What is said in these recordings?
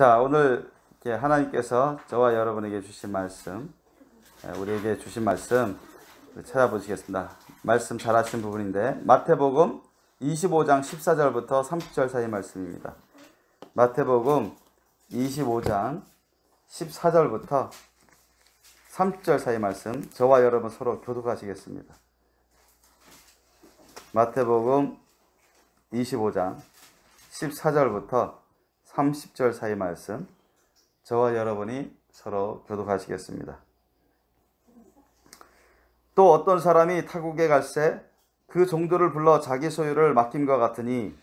자, 오늘 이렇게 하나님께서 저와 여러분에게 주신 말씀, 우리에게 주신 말씀 찾아보시겠습니다. 말씀 잘 하신 부분인데 마태복음 25장 14절부터 30절 사이 말씀입니다. 마태복음 25장 14절부터 30절 사이 말씀, 저와 여러분 서로 교독하시겠습니다. 마태복음 25장 14절부터 30절 사이 말씀, 저와 여러분이 서로 교독하시겠습니다. 또 어떤 사람이 타국에 갈새 그 종들을 불러 자기 소유를 맡김과 같으니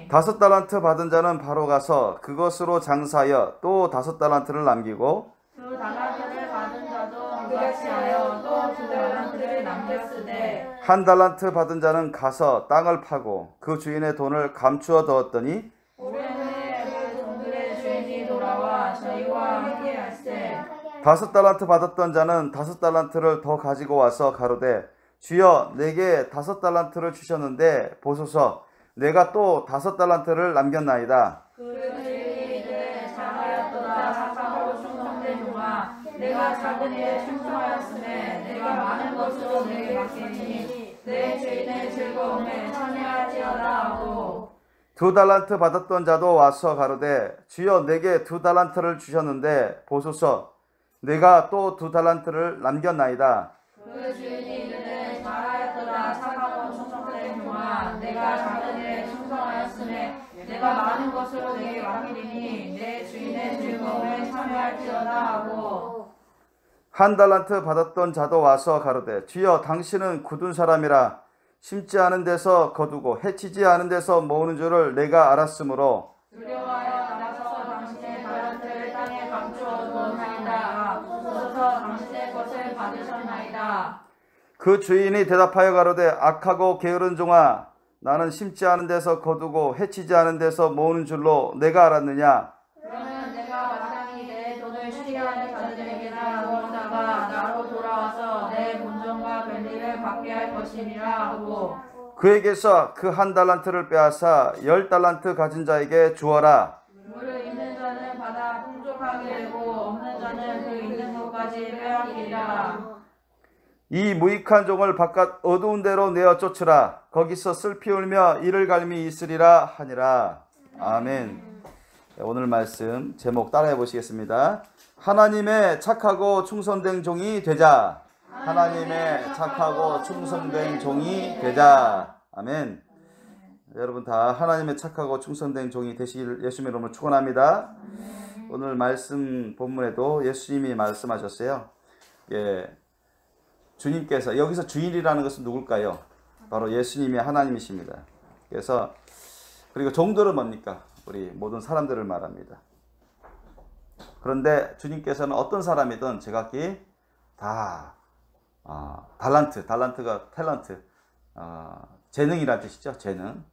다섯 달란트 받은 자는 바로 가서 그것으로 장사하여 또 다섯 달란트를 남기고 두 달란트를 받은 자도 같이 하여 또 두 달란트를 남겼으되 한 달란트 받은 자는 가서 땅을 파고 그 주인의 돈을 감추어 두었더니 오랜 그 종들의 주인이 돌아와 저희와 함께 할세. 다섯 달란트 받았던 자는 다섯 달란트를 더 가지고 와서 가로되 주여 내게 다섯 달란트를 주셨는데 보소서 내가 또 다섯 달란트를 남겼나이다. 그 주인이 이르되 잘하였도다 착하고 충성된 종아, 내가 작은 일에 충성하였으매 내가 많은 것으로 내게 맡기니 내 주인의 즐거움에 참여할지어다 하고 두 달란트 받았던 자도 와서 가로되 주여 내게 두 달란트를 주셨는데 보소서 내가 또 두 달란트를 남겼나이다. 그 주인이 이르되 잘하였도다 착하고 충성된 종아, 내가 작은 일에 충성하였으매 내가 많은 것으로 내게 맡기리니 내 주인의 즐거움에 참여할지어다 하고 한 달란트 받았던 자도 와서 가로되 주여 당신은 굳은 사람이라 심지 않은 데서 거두고 해치지 않은 데서 모으는 줄을 내가 알았으므로 두려워하여 나가서 당신의 달란트를 땅에 감추어 두었나이다. 보소서 당신의 것을 받으셨나이다. 그 주인이 대답하여 가로되 악하고 게으른 종아 나는 심지 않은 데서 거두고 해치지 않은 데서 모으는 줄로 내가 알았느냐. 그러면 내가 마땅히 내 돈을 수리하는 자들에게나 하다가 나로 돌아와서 내 본전과 별리를 받게 할 것이니라 하고 그에게서 그 한 달란트를 빼앗아 열 달란트 가진 자에게 주어라. 물을 있는 자는 받아 풍족하게 되고 없는 자는 그 있는 것까지 빼앗기리라. 이 무익한 종을 바깥 어두운 데로 내어 쫓으라. 거기서 슬피 울며 이를 갈미 있으리라 하니라. 아멘. 오늘 말씀 제목 따라해 보시겠습니다. 하나님의 착하고 충성된 종이 되자. 하나님의 착하고 충성된 종이 되자. 아멘. 여러분 다 하나님의 착하고 충성된 종이 되시길 예수님의 이름으로 축원합니다. 오늘 말씀 본문에도 예수님이 말씀하셨어요. 예, 주님께서 여기서 주인이라는 것은 누굴까요? 바로 예수님이 하나님이십니다. 그래서 그리고 종들은 뭡니까? 우리 모든 사람들을 말합니다. 그런데 주님께서는 어떤 사람이든 제각기 다 달란트가 탤런트, 재능이라는 뜻이죠. 재능.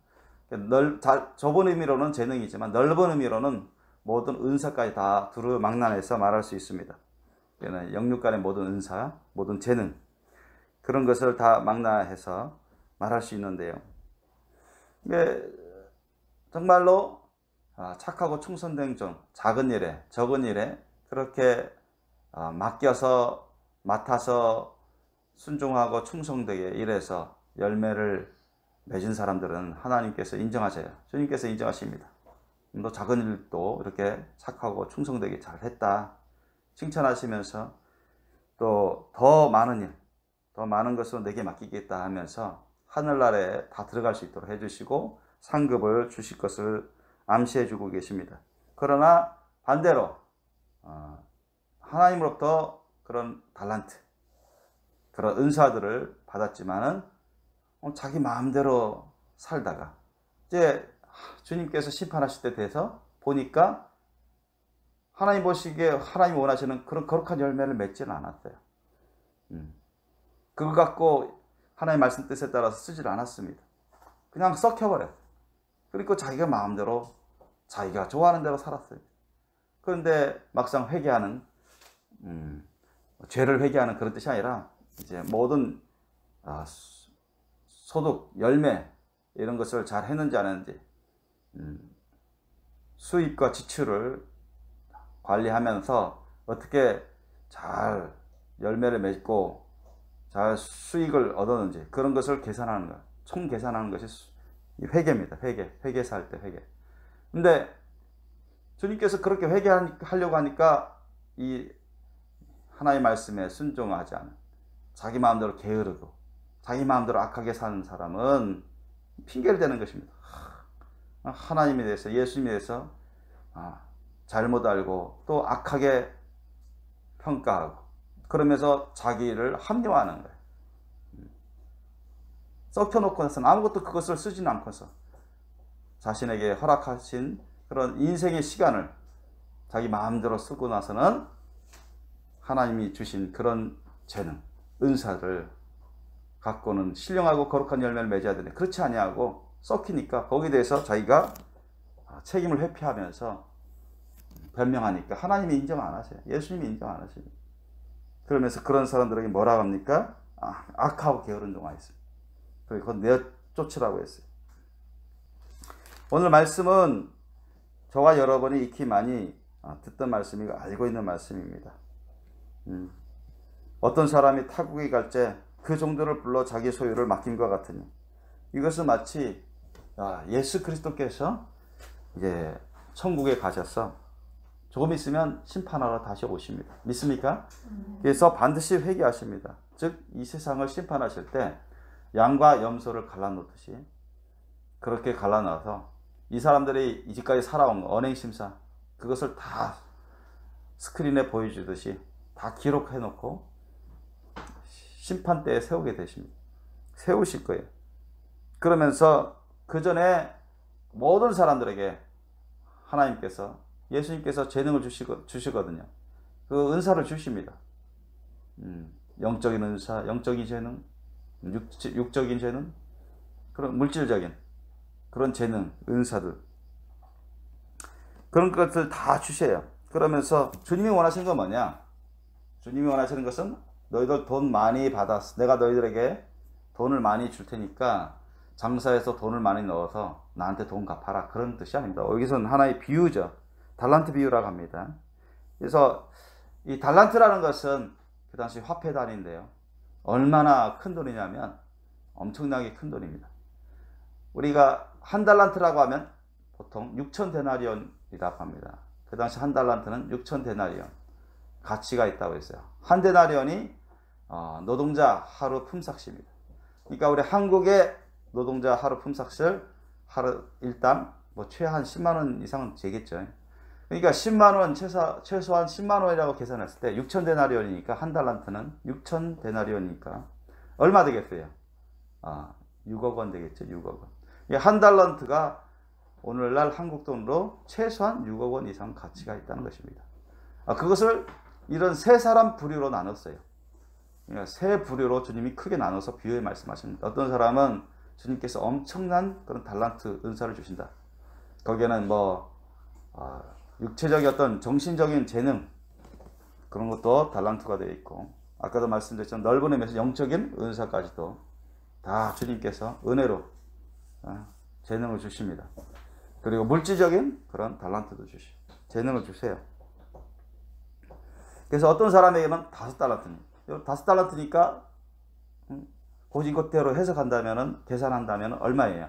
좁은 의미로는 재능이지만 넓은 의미로는 모든 은사까지 다 두루 망라해서 말할 수 있습니다. 영육간의 모든 은사, 모든 재능 그런 것을 다 망라해서 말할 수 있는데요. 정말로 착하고 충성된 종, 작은 일에 적은 일에 그렇게 맡아서 순종하고 충성되게 일해서 열매를 맺은 사람들은 하나님께서 인정하셔요. 주님께서 인정하십니다. 너 작은 일도 이렇게 착하고 충성되게 잘했다 칭찬하시면서 또 더 많은 일, 더 많은 것으로 내게 맡기겠다 하면서 하늘나라에 다 들어갈 수 있도록 해주시고 상급을 주실 것을 암시해주고 계십니다. 그러나 반대로 하나님으로부터 그런 달란트, 그런 은사들을 받았지만은 자기 마음대로 살다가 이제 주님께서 심판하실 때 돼서 보니까 하나님 보시기에 하나님 원하시는 그런 거룩한 열매를 맺지는 않았어요. 그거 갖고 하나님 말씀 뜻에 따라서 쓰질 않았습니다. 그냥 썩혀버렸어요. 그리고 자기가 마음대로 자기가 좋아하는 대로 살았어요. 그런데 막상 회개하는 죄를 회개하는 그런 뜻이 아니라 이제 모든 소득, 열매 이런 것을 잘 했는지 안 했는지, 수입과 지출을 관리하면서 어떻게 잘 열매를 맺고 잘 수익을 얻었는지 그런 것을 계산하는 거예요. 총 계산하는 것이 회개입니다. 회개사 할 때 회개. 근데 주님께서 그렇게 회개하려고 하니까 이 하나님의 말씀에 순종하지 않은, 자기 마음대로 게으르고 자기 마음대로 악하게 사는 사람은 핑계를 대는 것입니다. 하나님에 대해서, 예수님에 대해서 잘못 알고 또 악하게 평가하고 그러면서 자기를 합리화하는 거예요. 썩혀놓고서는 아무것도 그것을 쓰지는 않고서 자신에게 허락하신 그런 인생의 시간을 자기 마음대로 쓰고 나서는 하나님이 주신 그런 재능, 은사를 갖고는 신령하고 거룩한 열매를 맺어야 되는데 그렇지 아니하고 썩히니까 거기에 대해서 자기가 책임을 회피하면서 변명하니까 하나님이 인정 안 하세요. 예수님이 인정 안 하세요. 그러면서 그런 사람들에게 뭐라고 합니까? 악하고 게으른 종아 있습니다. 그건 내쫓으라고 했어요. 오늘 말씀은 저와 여러분이 익히 많이 듣던 말씀이고 알고 있는 말씀입니다. 어떤 사람이 타국에 갈 때 그 종들을 불러 자기 소유를 맡김과 같으니, 이것은 마치 예수 그리스도께서 이제 천국에 가셔서 조금 있으면 심판하러 다시 오십니다. 믿습니까? 그래서 반드시 회개하십니다. 즉 이 세상을 심판하실 때 양과 염소를 갈라놓듯이 그렇게 갈라놔서 이 사람들이 이제까지 살아온 언행심사 그것을 다 스크린에 보여주듯이 다 기록해놓고 심판대에 세우게 되십니다. 세우실 거예요. 그러면서 그 전에 모든 사람들에게 하나님께서, 예수님께서 재능을 주시거든요. 그 은사를 주십니다. 영적인 은사, 영적인 재능, 육적인 재능, 그런 물질적인 그런 재능, 은사들, 그런 것들 다 주셔요. 그러면서 주님이 원하시는 건 뭐냐? 주님이 원하시는 것은 너희들 돈 많이 받았어. 내가 너희들에게 돈을 많이 줄 테니까 장사해서 돈을 많이 넣어서 나한테 돈 갚아라. 그런 뜻이 아닙니다. 여기서는 하나의 비유죠. 달란트 비유라고 합니다. 그래서 이 달란트라는 것은 그 당시 화폐 단위인데요. 얼마나 큰 돈이냐면 엄청나게 큰 돈입니다. 우리가 한 달란트라고 하면 보통 6,000데나리온이라고 합니다. 그 당시 한 달란트는 6,000데나리온 가치가 있다고 했어요. 한 데나리온이 노동자 하루 품삯입니다. 그러니까 우리 한국의 노동자 하루 품삯을 하루 일당 최한 10만 원 이상은 되겠죠. 그러니까 10만 원, 최소한 10만 원이라고 계산했을 때 6,000데나리온이니까 한 달란트는 6,000데나리온이니까 얼마 되겠어요? 6억 원 되겠죠. 6억 원. 한 달란트가 오늘날 한국 돈으로 최소한 6억 원 이상 가치가 있다는 것입니다. 그것을 이런 세 사람 부류로 나눴어요. 그러니까 세 부류로 주님이 크게 나눠서 비유에 말씀하십니다. 어떤 사람은 주님께서 엄청난 그런 달란트 은사를 주신다. 거기에는 육체적인 어떤 정신적인 재능 그런 것도 달란트가 되어 있고, 아까도 말씀드렸지만 넓은 의미에서 영적인 은사까지도 다 주님께서 은혜로 재능을 주십니다. 그리고 물질적인 그런 달란트도 주시고 재능을 주세요. 그래서 어떤 사람에게는 5달란트입니다. 5달란트니까 고진것대로 해석한다면, 계산한다면 얼마예요?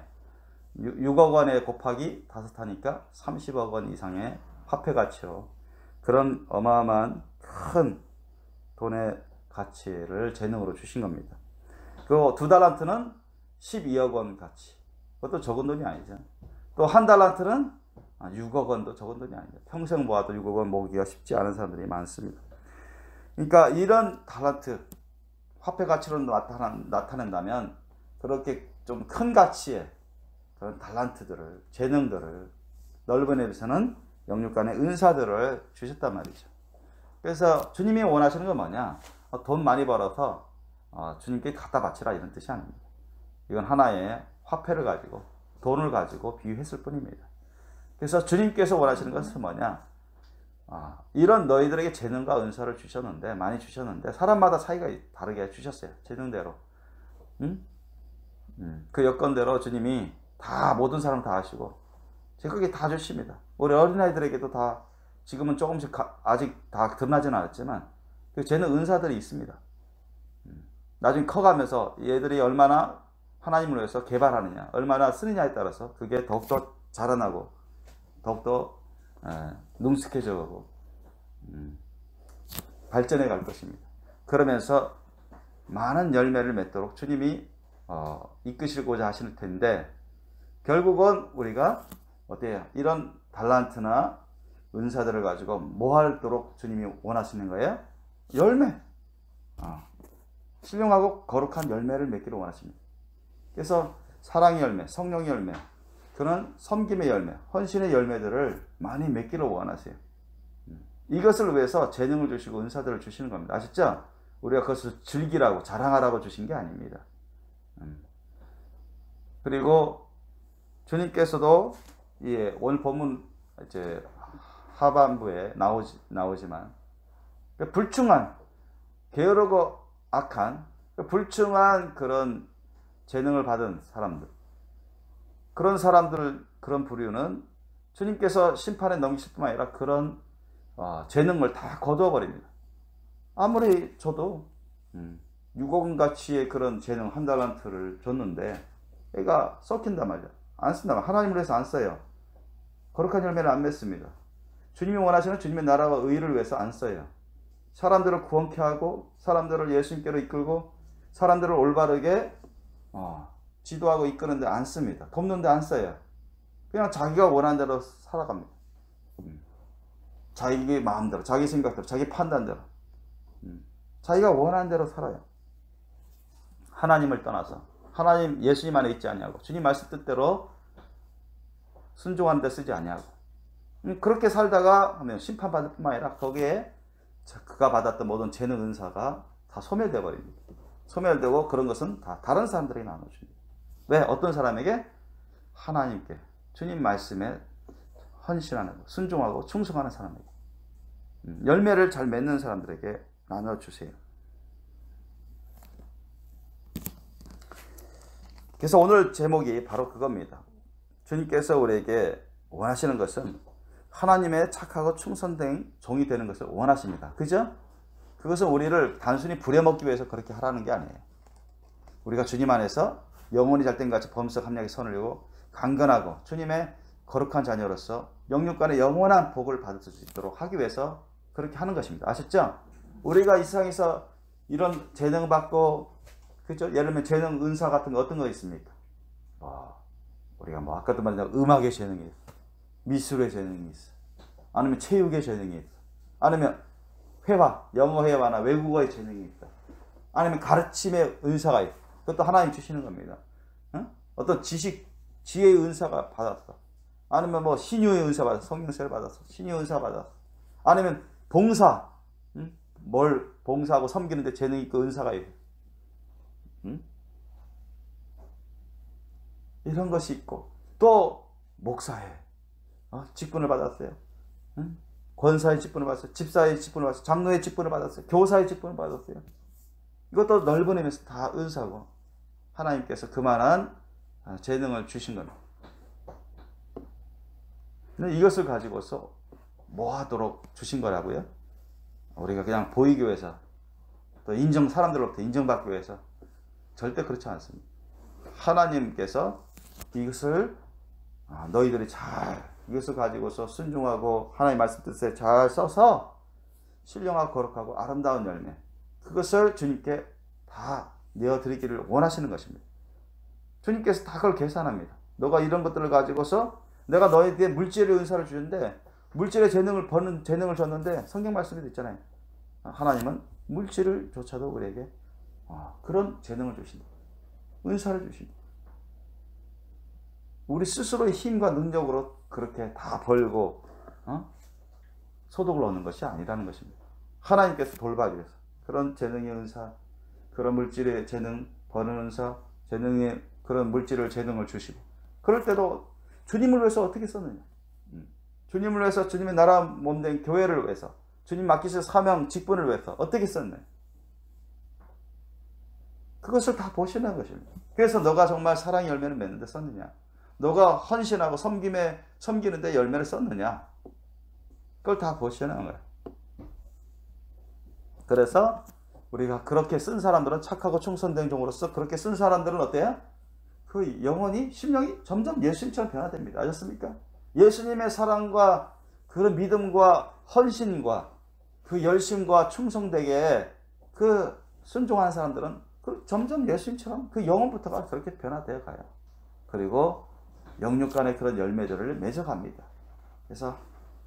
6억 원에 곱하기 5 하니까 30억 원 이상의 화폐 가치로 그런 어마어마한 큰 돈의 가치를 재능으로 주신 겁니다. 그 2달란트는 12억 원 가치. 그것도 적은 돈이 아니죠. 또 한 달란트는 6억 원도 적은 돈이 아니죠. 평생 모아도 6억 원 모으기가 쉽지 않은 사람들이 많습니다. 그러니까 이런 달란트, 화폐 가치로 나타낸다면 그렇게 좀 큰 가치의 그런 달란트들을, 재능들을, 넓은 의미에서는 영육간의 은사들을 주셨단 말이죠. 그래서 주님이 원하시는 건 뭐냐? 돈 많이 벌어서 주님께 갖다 바치라 이런 뜻이 아닙니다. 이건 하나의 화폐를 가지고, 돈을 가지고 비유했을 뿐입니다. 그래서 주님께서 원하시는 것은 뭐냐? 이런 너희들에게 재능과 은사를 주셨는데, 많이 주셨는데, 사람마다 차이가 다르게 주셨어요. 재능대로. 응? 그 여건대로 주님이 다, 모든 사람 다 하시고, 그게 다 주십니다. 우리 어린아이들에게도 다, 지금은 조금씩 아직 다 드러나지는 않았지만, 그 재능 은사들이 있습니다. 나중에 커가면서 얘들이 얼마나 하나님을 위해서 개발하느냐, 얼마나 쓰느냐에 따라서 그게 더욱더 자라나고, 더욱더 능숙해져 가고, 발전해 갈 것입니다. 그러면서 많은 열매를 맺도록 주님이 이끄시고자 하실 텐데, 결국은 우리가 어때요? 이런 달란트나 은사들을 가지고 뭐 하도록 주님이 원하시는 거예요? 열매. 신령하고 거룩한 열매를 맺기를 원하십니다. 그래서 사랑의 열매, 성령의 열매, 그런 섬김의 열매, 헌신의 열매들을 많이 맺기를 원하세요. 이것을 위해서 재능을 주시고 은사들을 주시는 겁니다. 아시죠? 우리가 그것을 즐기라고, 자랑하라고 주신 게 아닙니다. 그리고 주님께서도 오늘 본문 이제 하반부에 나오지만, 불충한, 게으르고 악한, 불충한 그런 재능을 받은 사람들, 그런 사람들을, 그런 부류는 주님께서 심판에 넘기실 뿐만 아니라 그런 재능을 다 거두어 버립니다. 아무리 저도 6억 가치의 그런 재능 한 달란트를 줬는데 애가 썩힌단 말이야. 안 쓴단 말이야. 하나님을 위해서 안 써요. 거룩한 열매를 안 맺습니다. 주님이 원하시는 주님의 나라와 의를 위해서 안 써요. 사람들을 구원케 하고, 사람들을 예수님께로 이끌고, 사람들을 올바르게 지도하고 이끄는데 안 씁니다. 돕는데 안 써요. 그냥 자기가 원하는 대로 살아갑니다. 자기 마음대로, 자기 생각대로, 자기 판단대로, 자기가 원하는 대로 살아요. 하나님을 떠나서, 하나님, 예수님 안에 있지 아니하고, 주님 말씀 뜻대로 순종하는 데 쓰지 아니하고, 그렇게 살다가 하면 심판받을 뿐만 아니라 거기에 그가 받았던 모든 재능 은사가 다 소멸되어 버립니다. 소멸되고 그런 것은 다 다른 사람들에게 나눠줍니다. 왜? 어떤 사람에게? 하나님께, 주님 말씀에 헌신하는, 순종하고 충성하는 사람에게, 열매를 잘 맺는 사람들에게 나눠주세요. 그래서 오늘 제목이 바로 그겁니다. 주님께서 우리에게 원하시는 것은 하나님의 착하고 충성된 종이 되는 것을 원하십니다. 그죠? 그것은 우리를 단순히 부려먹기 위해서 그렇게 하라는 게 아니에요. 우리가 주님 안에서 영혼이 잘된같이 범석 합력의 선을 이루고 강건하고 주님의 거룩한 자녀로서 영육간의 영원한 복을 받을 수 있도록 하기 위해서 그렇게 하는 것입니다. 아셨죠? 우리가 이 세상에서 이런 재능 받고, 그죠? 예를 들면 재능 은사 같은 거 어떤 거 있습니까? 우리가 뭐 아까도 말했지만 음악의 재능이 있어, 미술의 재능이 있어, 아니면 체육의 재능이 있어, 아니면 회화, 영어 회화나 외국어의 재능이 있다, 아니면 가르침의 은사가 있다. 그것도 하나님 주시는 겁니다. 어떤 지식, 지혜의 은사가 받았어, 아니면 뭐 신유의 은사 받았어, 성령세를 받았어, 신유의 은사 받았어, 아니면 봉사, 뭘 봉사하고 섬기는데 재능이 있고 은사가 있고, 이런 것이 있고, 또 목사의 직분을 받았어요. 권사의 직분을 받았어요. 집사의 직분을 받았어요. 장로의 직분을 받았어요. 교사의 직분을 받았어요. 이것도 넓은 의미에서 다 은사고 하나님께서 그만한 재능을 주신 겁니다. 근데 이것을 가지고서 뭐 하도록 주신 거라고요? 우리가 그냥 보이기 위해서, 또 사람들로부터 인정받기 위해서, 절대 그렇지 않습니다. 하나님께서 이것을 너희들이 이것을 가지고서 순종하고 하나님 말씀 뜻에 잘 써서 신령하고 거룩하고 아름다운 열매, 그것을 주님께 다 내어드리기를 원하시는 것입니다. 주님께서 다 그걸 계산합니다. 너가 이런 것들을 가지고서 내가 너희에게 물질의 은사를 주는데, 물질의 재능을 버는 재능을 줬는데, 성경 말씀에도 있잖아요. 하나님은 물질을 조차도 우리에게 그런 재능을 주신다. 은사를 주신다. 우리 스스로의 힘과 능력으로 그렇게 다 벌고 소득을 얻는 것이 아니라는 것입니다. 하나님께서 돌봐주기 위해서 그런 재능의 은사, 그런 물질의 재능, 버는 은사, 재능의 그런 물질을 재능을 주시고, 그럴 때도 주님을 위해서 어떻게 썼느냐? 주님을 위해서, 주님의 나라 몸된 교회를 위해서, 주님 맡기신 사명, 직분을 위해서 어떻게 썼네? 그것을 다 보시는 것입니다. 그래서 너가 정말 사랑의 열매를 맺는데 썼느냐? 너가 헌신하고 섬기는데 열매를 썼느냐? 그걸 다 보시는 거예요. 그래서 우리가 그렇게 쓴 사람들은 착하고 충성된 종으로서 그렇게 쓴 사람들은 어때요? 그 영혼이, 심령이 점점 예수님처럼 변화됩니다. 아셨습니까? 예수님의 사랑과 그런 믿음과 헌신과 그 열심과 충성되게 그 순종하는 사람들은 그 점점 예수님처럼 그 영혼부터가 그렇게 변화되어 가요. 그리고 영육 간의 그런 열매들을 맺어갑니다. 그래서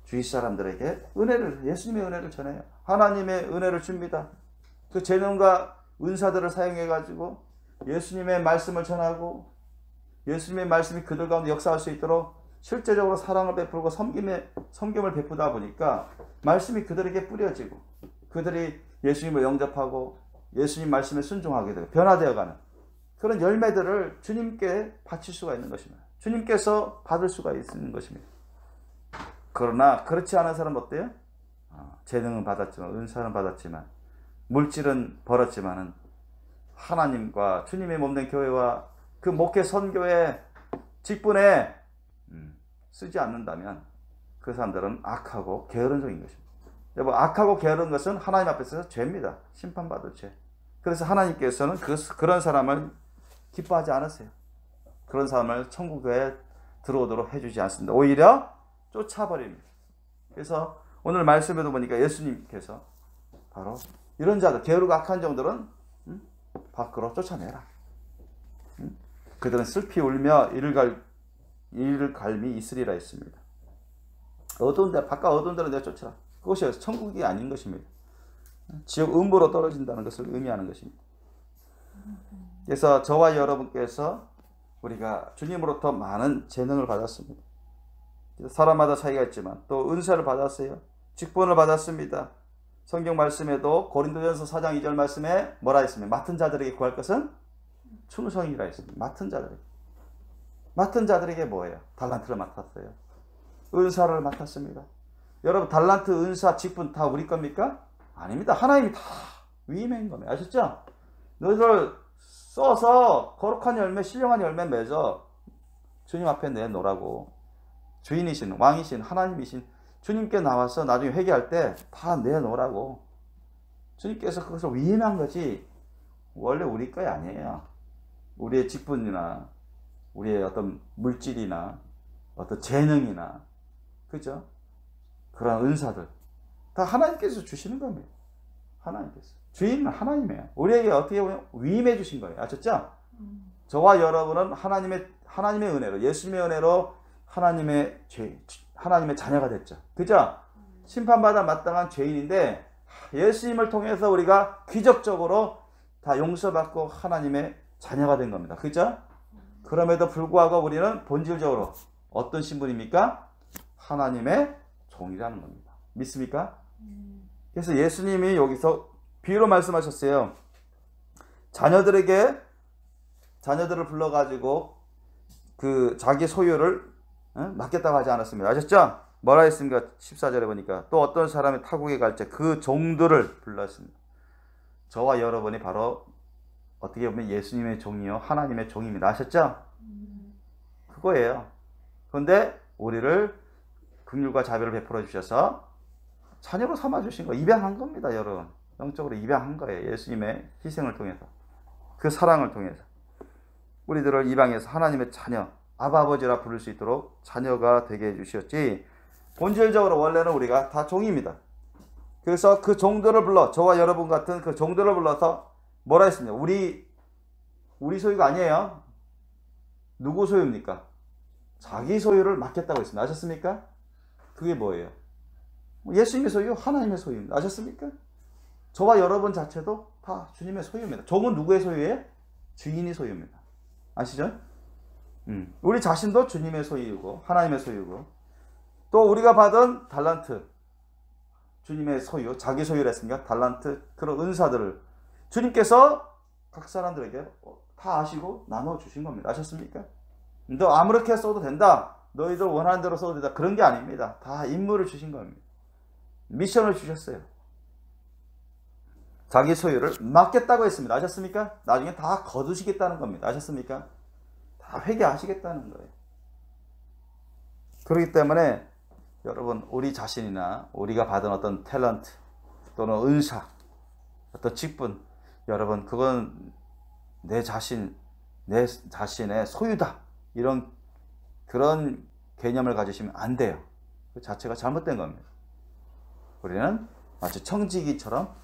주위 사람들에게 예수님의 은혜를 전해요. 하나님의 은혜를 줍니다. 그 재능과 은사들을 사용해가지고 예수님의 말씀을 전하고 예수님의 말씀이 그들 가운데 역사할 수 있도록 실제적으로 사랑을 베풀고 섬김을 베푸다 보니까 말씀이 그들에게 뿌려지고 그들이 예수님을 영접하고 예수님 말씀에 순종하게 되고 변화되어가는 그런 열매들을 주님께 바칠 수가 있는 것입니다. 주님께서 받을 수가 있는 것입니다. 그러나 그렇지 않은 사람은 어때요? 재능은 받았지만, 은사는 받았지만, 물질은 벌었지만은 하나님과 주님의 몸된 교회와 그 목회 선교의 직분에 쓰지 않는다면 그 사람들은 악하고 게으른 종인 것입니다. 여러분, 악하고 게으른 것은 하나님 앞에서 죄입니다. 심판받을 죄. 그래서 하나님께서는 그런 사람을 기뻐하지 않으세요. 그런 사람을 천국에 들어오도록 해주지 않습니다. 오히려 쫓아버립니다. 그래서 오늘 말씀에도 보니까 예수님께서 바로 이런 자들, 게으르고 악한 종들은 밖으로 쫓아내라. 그들은 슬피 울며 이를 갈미 있으리라 했습니다. 어두운 데, 바깥 어두운 데로 내가 쫓아라. 그것이 천국이 아닌 것입니다. 지옥 음부로 떨어진다는 것을 의미하는 것입니다. 그래서 저와 여러분께서 우리가 주님으로부터 많은 재능을 받았습니다. 사람마다 차이가 있지만 또 은사를 받았어요. 직분을 받았습니다. 성경 말씀에도 고린도전서 4장 2절 말씀에 뭐라 했습니까? 맡은 자들에게 구할 것은 충성이라 했습니다. 맡은 자들에게 뭐예요? 달란트를 맡았어요. 은사를 맡았습니다. 여러분, 달란트, 은사, 직분 다 우리 겁니까? 아닙니다. 하나님이 다 위임한 겁니다. 아셨죠? 너희들 써서 거룩한 열매, 신령한 열매 맺어 주님 앞에 내놓으라고. 주인이신, 왕이신, 하나님이신 주님께 나와서 나중에 회개할 때 다 내놓으라고. 주님께서 그것을 위임한 거지 원래 우리 거야 아니에요. 우리의 직분이나 우리의 어떤 물질이나 어떤 재능이나, 그죠? 그런 은사들 다 하나님께서 주시는 겁니다. 하나님께서. 주인은 하나님이에요. 우리에게 어떻게 보면 위임해 주신 거예요. 아셨죠? 저와 여러분은 하나님의 은혜로, 예수님의 은혜로 하나님의 자녀가 됐죠. 그죠? 심판받아 마땅한 죄인인데 예수님을 통해서 우리가 기적적으로 다 용서받고 하나님의 자녀가 된 겁니다. 그죠? 그럼에도 불구하고 우리는 본질적으로 어떤 신분입니까? 하나님의 종이라는 겁니다. 믿습니까? 그래서 예수님이 여기서 비유로 말씀하셨어요. 자녀들을 불러가지고 그 자기 소유를 맡겼다고 하지 않았습니다. 아셨죠? 뭐라 했습니까? 14절에 보니까 또 어떤 사람이 타국에 갈 때 그 종들을 불렀습니다. 저와 여러분이 바로 어떻게 보면 예수님의 종이요 하나님의 종입니다. 아셨죠? 그거예요. 그런데 우리를 긍휼과 자비를 베풀어 주셔서 자녀로 삼아 주신 거, 입양한 겁니다, 여러분. 영적으로 입양한 거예요. 예수님의 희생을 통해서, 그 사랑을 통해서 우리들을 입양해서 하나님의 자녀, 아버지라 부를 수 있도록 자녀가 되게 해주셨지, 본질적으로 원래는 우리가 다 종입니다. 그래서 그 종들을 불러, 저와 여러분 같은 그 종들을 불러서 뭐라 했습니까? 우리 소유가 아니에요. 누구 소유입니까? 자기 소유를 맡겼다고 했습니다. 아셨습니까? 그게 뭐예요? 예수님의 소유, 하나님의 소유입니다. 아셨습니까? 저와 여러분 자체도 다 주님의 소유입니다. 종은 누구의 소유예요? 주인이 소유입니다. 아시죠? 우리 자신도 주님의 소유고 하나님의 소유고, 또 우리가 받은 달란트, 주님의 소유, 자기 소유를 했으니까 달란트, 그런 은사들을 주님께서 각 사람들에게 다 아시고 나눠주신 겁니다. 아셨습니까? 너 아무렇게 써도 된다, 너희들 원하는 대로 써도 된다. 그런 게 아닙니다. 다 임무를 주신 겁니다. 미션을 주셨어요. 자기 소유를 맡겠다고 했습니다. 아셨습니까? 나중에 다 거두시겠다는 겁니다. 아셨습니까? 다 회개하시겠다는 거예요. 그렇기 때문에 여러분, 우리 자신이나 우리가 받은 어떤 탤런트 또는 은사, 어떤 직분, 여러분, 그건 내 자신의 소유다. 이런 그런 개념을 가지시면 안 돼요. 그 자체가 잘못된 겁니다. 우리는 마치 청지기처럼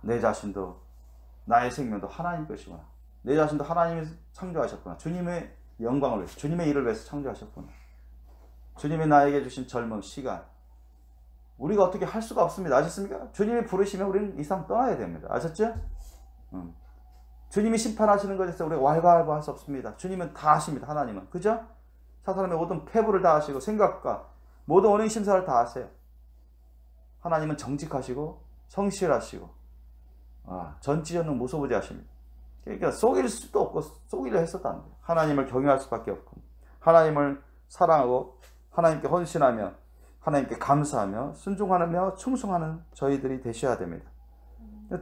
내 자신도 나의 생명도 하나님 것이구나. 내 자신도 하나님이 창조하셨구나. 주님의 영광을 위해서, 주님의 일을 위해서 창조하셨구나. 주님이 나에게 주신 젊은 시간, 우리가 어떻게 할 수가 없습니다. 아셨습니까? 주님이 부르시면 우리는 이 세상 떠나야 됩니다. 아셨죠? 주님이 심판하시는 것에서 우리가 왈가왈부할 수 없습니다. 주님은 다 하십니다. 하나님은. 그죠? 사람의 모든 패부를 다 하시고 생각과 모든 원행 심사를 다 하세요. 하나님은 정직하시고 성실하시고 전지전능 무소부지하십니다. 그러니까 속일 수도 없고 속이려 했어도 안 돼요. 하나님을 경외할 수밖에 없고, 하나님을 사랑하고 하나님께 헌신하며 하나님께 감사하며 순종하며 충성하는 저희들이 되셔야 됩니다.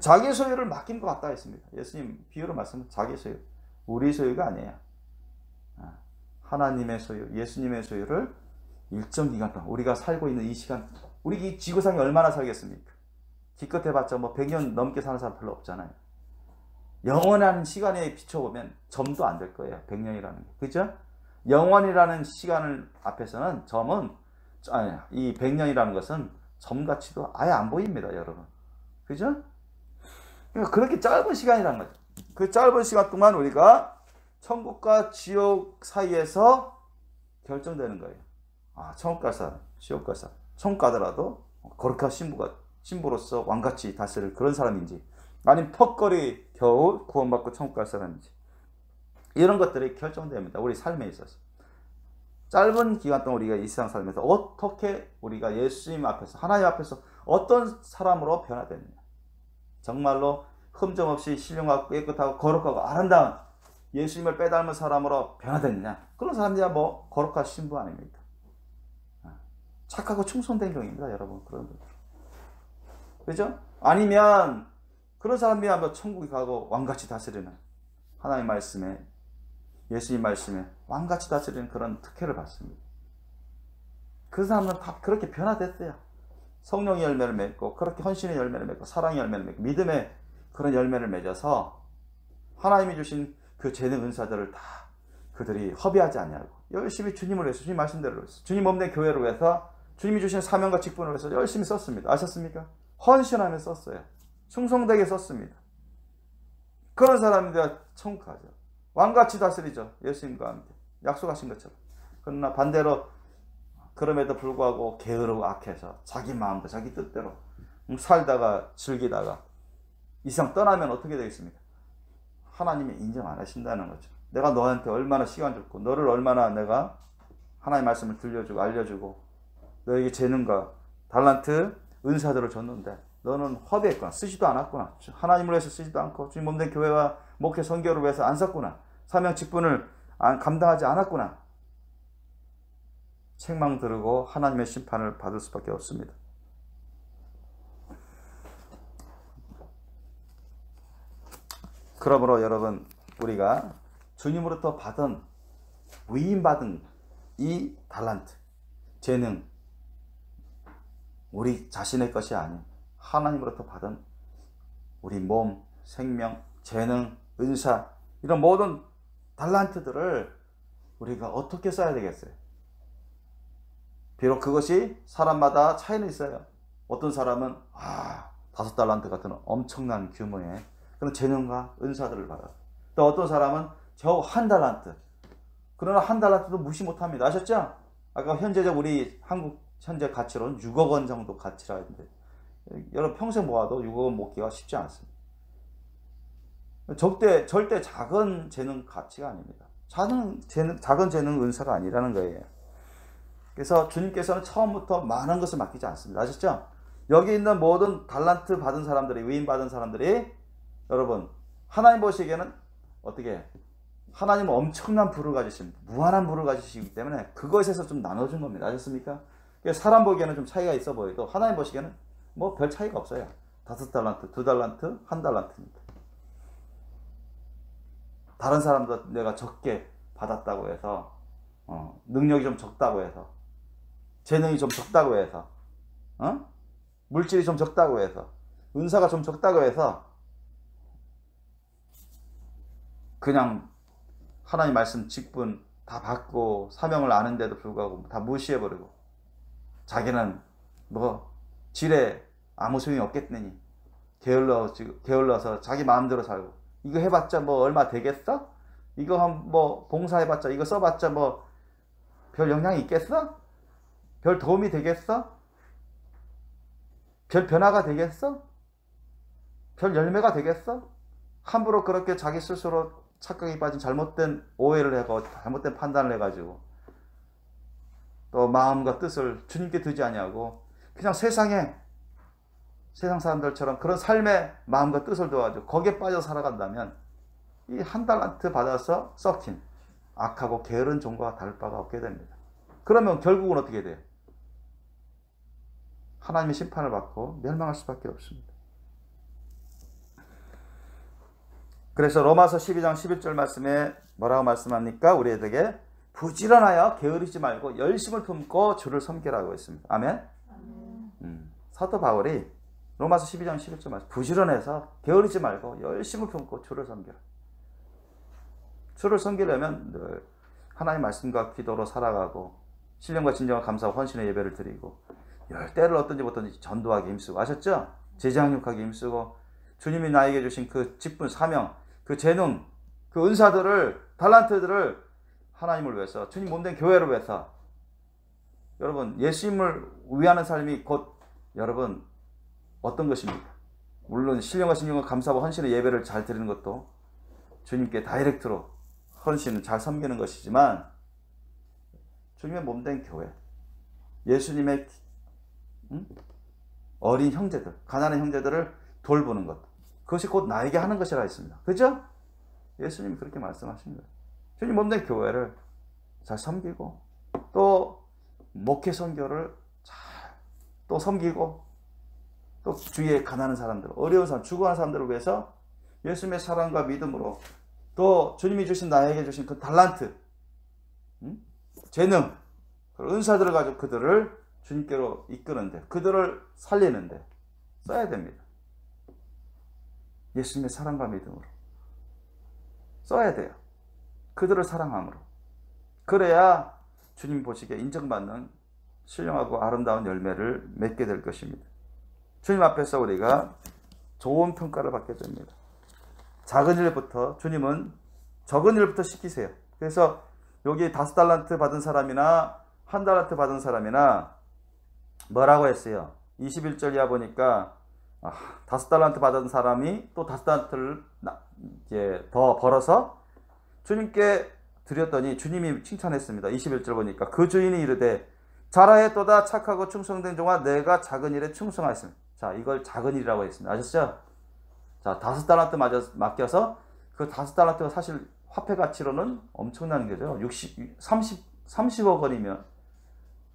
자기 소유를 맡긴 것 같다 했습니다. 예수님 비유로 말씀은 자기 소유, 우리 소유가 아니에요. 하나님의 소유, 예수님의 소유를 일정 기간 동안 우리가 살고 있는 이 시간, 우리 이 지구상에 얼마나 살겠습니까? 기껏 해봤자 100년 넘게 사는 사람 별로 없잖아요. 영원한 시간에 비춰보면 점도 안 될 거예요. 100년이라는 게. 그죠? 영원이라는 시간을 앞에서는 이 100년이라는 것은 점같이도 아예 안 보입니다, 여러분. 그죠? 그러니까 그렇게 짧은 시간이라는 거죠. 그 짧은 시간 동안 우리가 천국과 지옥 사이에서 결정되는 거예요. 천국 갈 사람, 지옥 갈 사람. 천국 가더라도 거룩한 신부로서 왕같이 다스릴 그런 사람인지, 아니면 턱걸이 겨우 구원받고 천국 갈 사람인지, 이런 것들이 결정됩니다. 우리 삶에 있어서. 짧은 기간 동안 우리가 이 세상 살면서 어떻게 우리가 예수님 앞에서, 하나님 앞에서 어떤 사람으로 변화되느냐. 정말로 흠점 없이 신령하고 깨끗하고 거룩하고 아름다운 예수님을 빼닮은 사람으로 변화됐느냐. 그런 사람들이야 거룩한 신부 아닙니까? 착하고 충성된 경입니다, 여러분. 그런 분들. 그죠? 아니면 그런 사람이야 천국에 가고 왕같이 다스리는, 하나님 말씀에, 예수님 말씀에 왕같이 다스리는 그런 특혜를 받습니다. 그 사람은 다 그렇게 변화됐어요. 성령의 열매를 맺고, 그렇게 헌신의 열매를 맺고, 사랑의 열매를 맺고, 믿음의 그런 열매를 맺어서 하나님이 주신 그 재능 은사들을 다 그들이 허비하지 않냐고 열심히 주님을 위해서, 주님 말씀대로 위해서, 주님 없는 교회를 위해서, 주님이 주신 사명과 직분을 위해서 열심히 썼습니다. 아셨습니까? 헌신하며 썼어요. 충성되게 썼습니다. 그런 사람들이 천국 가죠. 왕같이 다스리죠. 예수님과 함께 약속하신 것처럼. 그러나 반대로 그럼에도 불구하고 게으르고 악해서 자기 마음대로 자기 뜻대로 살다가 즐기다가 이 세상 떠나면 어떻게 되겠습니까? 하나님이 인정 안 하신다는 거죠. 내가 너한테 얼마나 시간 줬고, 너를 얼마나 내가 하나님의 말씀을 들려주고 알려주고 너에게 재능과 달란트 은사들을 줬는데 너는 허비했구나. 쓰지도 않았구나. 하나님을 위해서 쓰지도 않고 주님 몸된 교회와 목회 선교를 위해서 안 썼구나. 사명 직분을 감당하지 않았구나. 책망 들고 하나님의 심판을 받을 수밖에 없습니다. 그러므로 여러분, 우리가 주님으로부터 받은, 위임받은 이 달란트, 재능, 우리 자신의 것이 아닌 하나님으로부터 받은 우리 몸, 생명, 재능, 은사, 이런 모든 달란트들을 우리가 어떻게 써야 되겠어요? 비록 그것이 사람마다 차이는 있어요. 어떤 사람은 5달란트 같은 엄청난 규모의 그런 재능과 은사들을 받았어요. 또 어떤 사람은 겨우 1달란트. 그러나 1달란트도 무시 못합니다. 아셨죠? 아까 현재적 우리 한국 현재 가치로는 6억 원 정도 가치라 했는데, 여러분 평생 모아도 6억 원 모기가 쉽지 않습니다. 절대 작은 재능 가치가 아닙니다. 작은 재능 은사가 아니라는 거예요. 그래서 주님께서는 처음부터 많은 것을 맡기지 않습니다. 아셨죠? 여기 있는 모든 달란트 받은 사람들이, 위임 받은 사람들이 여러분 하나님 보시기에는 어떻게 하나님은 엄청난 부를 가지십니다. 무한한 부를 가지시기 때문에 그것에서 좀 나눠준 겁니다. 아셨습니까? 사람 보기에는 좀 차이가 있어 보여도 하나님 보시기에는 뭐 별 차이가 없어요. 5달란트, 2달란트, 1달란트입니다. 다른 사람도 내가 적게 받았다고 해서 능력이 좀 적다고 해서 재능이 좀 적다고 해서 물질이 좀 적다고 해서 은사가 좀 적다고 해서 그냥 하나님 말씀 직분 다 받고 사명을 아는데도 불구하고 다 무시해버리고 자기는 뭐 지레 아무 소용이 없겠느니 게을러서 자기 마음대로 살고 이거 해봤자 뭐 얼마 되겠어? 이거 뭐 봉사해봤자 이거 써봤자 뭐 별 영향이 있겠어? 별 도움이 되겠어? 별 변화가 되겠어? 별 열매가 되겠어? 함부로 그렇게 자기 스스로 착각에 빠진 잘못된 오해를 하고 잘못된 판단을 해가지고 또 마음과 뜻을 주님께 두지 아니하고 그냥 세상 사람들처럼 그런 삶의 마음과 뜻을 두어가지고 거기에 빠져 살아간다면 이 1달란트 받아서 썩힌 악하고 게으른 종과 다를 바가 없게 됩니다. 그러면 결국은 어떻게 돼요? 하나님의 심판을 받고 멸망할 수밖에 없습니다. 그래서 로마서 12장 11절 말씀에 뭐라고 말씀합니까? 우리에게 부지런하여 게으르지 말고 열심을 품고 주를 섬기라고 했습니다. 아멘? 사도 바울이 로마서 12장 11절 말씀 부지런해서 게으르지 말고 열심을 품고 주를 섬기라. 주를 섬기려면 늘 하나님 말씀과 기도로 살아가고 신령과 진정과 감사와 헌신의 예배를 드리고 때를 어떤지 못든지 전도하기 힘쓰고 아셨죠? 제자항력하기 힘쓰고 주님이 나에게 주신 그 직분, 사명, 그 재능, 그 은사들을 달란트들을 하나님을 위해서 주님 몸된 교회를 위해서 여러분 예수님을 위하는 삶이 곧 여러분 어떤 것입니까? 물론 신령과 진정과 감사와 헌신의 예배를 잘 드리는 것도 주님께 다이렉트로 헌신을 잘 섬기는 것이지만 주님의 몸된 교회, 예수님의 어린 형제들, 가난한 형제들을 돌보는 것, 그것이 곧 나에게 하는 것이라 했습니다. 그죠? 예수님이 그렇게 말씀하신 거예요. 주님 몸된 교회를 잘 섬기고 또 목회 선교를 잘 또 섬기고 또 주위에 가난한 사람들, 어려운 사람, 죽어가는 사람들을 위해서 예수님의 사랑과 믿음으로 또 주님이 주신 나에게 주신 그 달란트, 재능, 은사들을 가지고 그들을 주님께로 이끄는데 그들을 살리는데 써야 됩니다. 예수님의 사랑과 믿음으로 써야 돼요. 그들을 사랑함으로. 그래야 주님 보시기에 인정받는 신령하고 아름다운 열매를 맺게 될 것입니다. 주님 앞에서 우리가 좋은 평가를 받게 됩니다. 작은 일부터 주님은 적은 일부터 시키세요. 그래서 여기 5달란트 받은 사람이나 1달란트 받은 사람이나 뭐라고 했어요? 21절 이하 보니까 5달란트 받은 사람이 또 5달란트를 이제 더 벌어서 주님께 드렸더니 주님이 칭찬했습니다. 21절 보니까 그 주인이 이르되 잘하였도다 착하고 충성된 종아 내가 작은 일에 충성하였습니다. 자, 이걸 작은 일이라고 했습니다. 아셨죠? 자, 5달란트 맡겨서 그 5달란트가 사실 화폐 가치로는 엄청난 거죠. 30억 원이면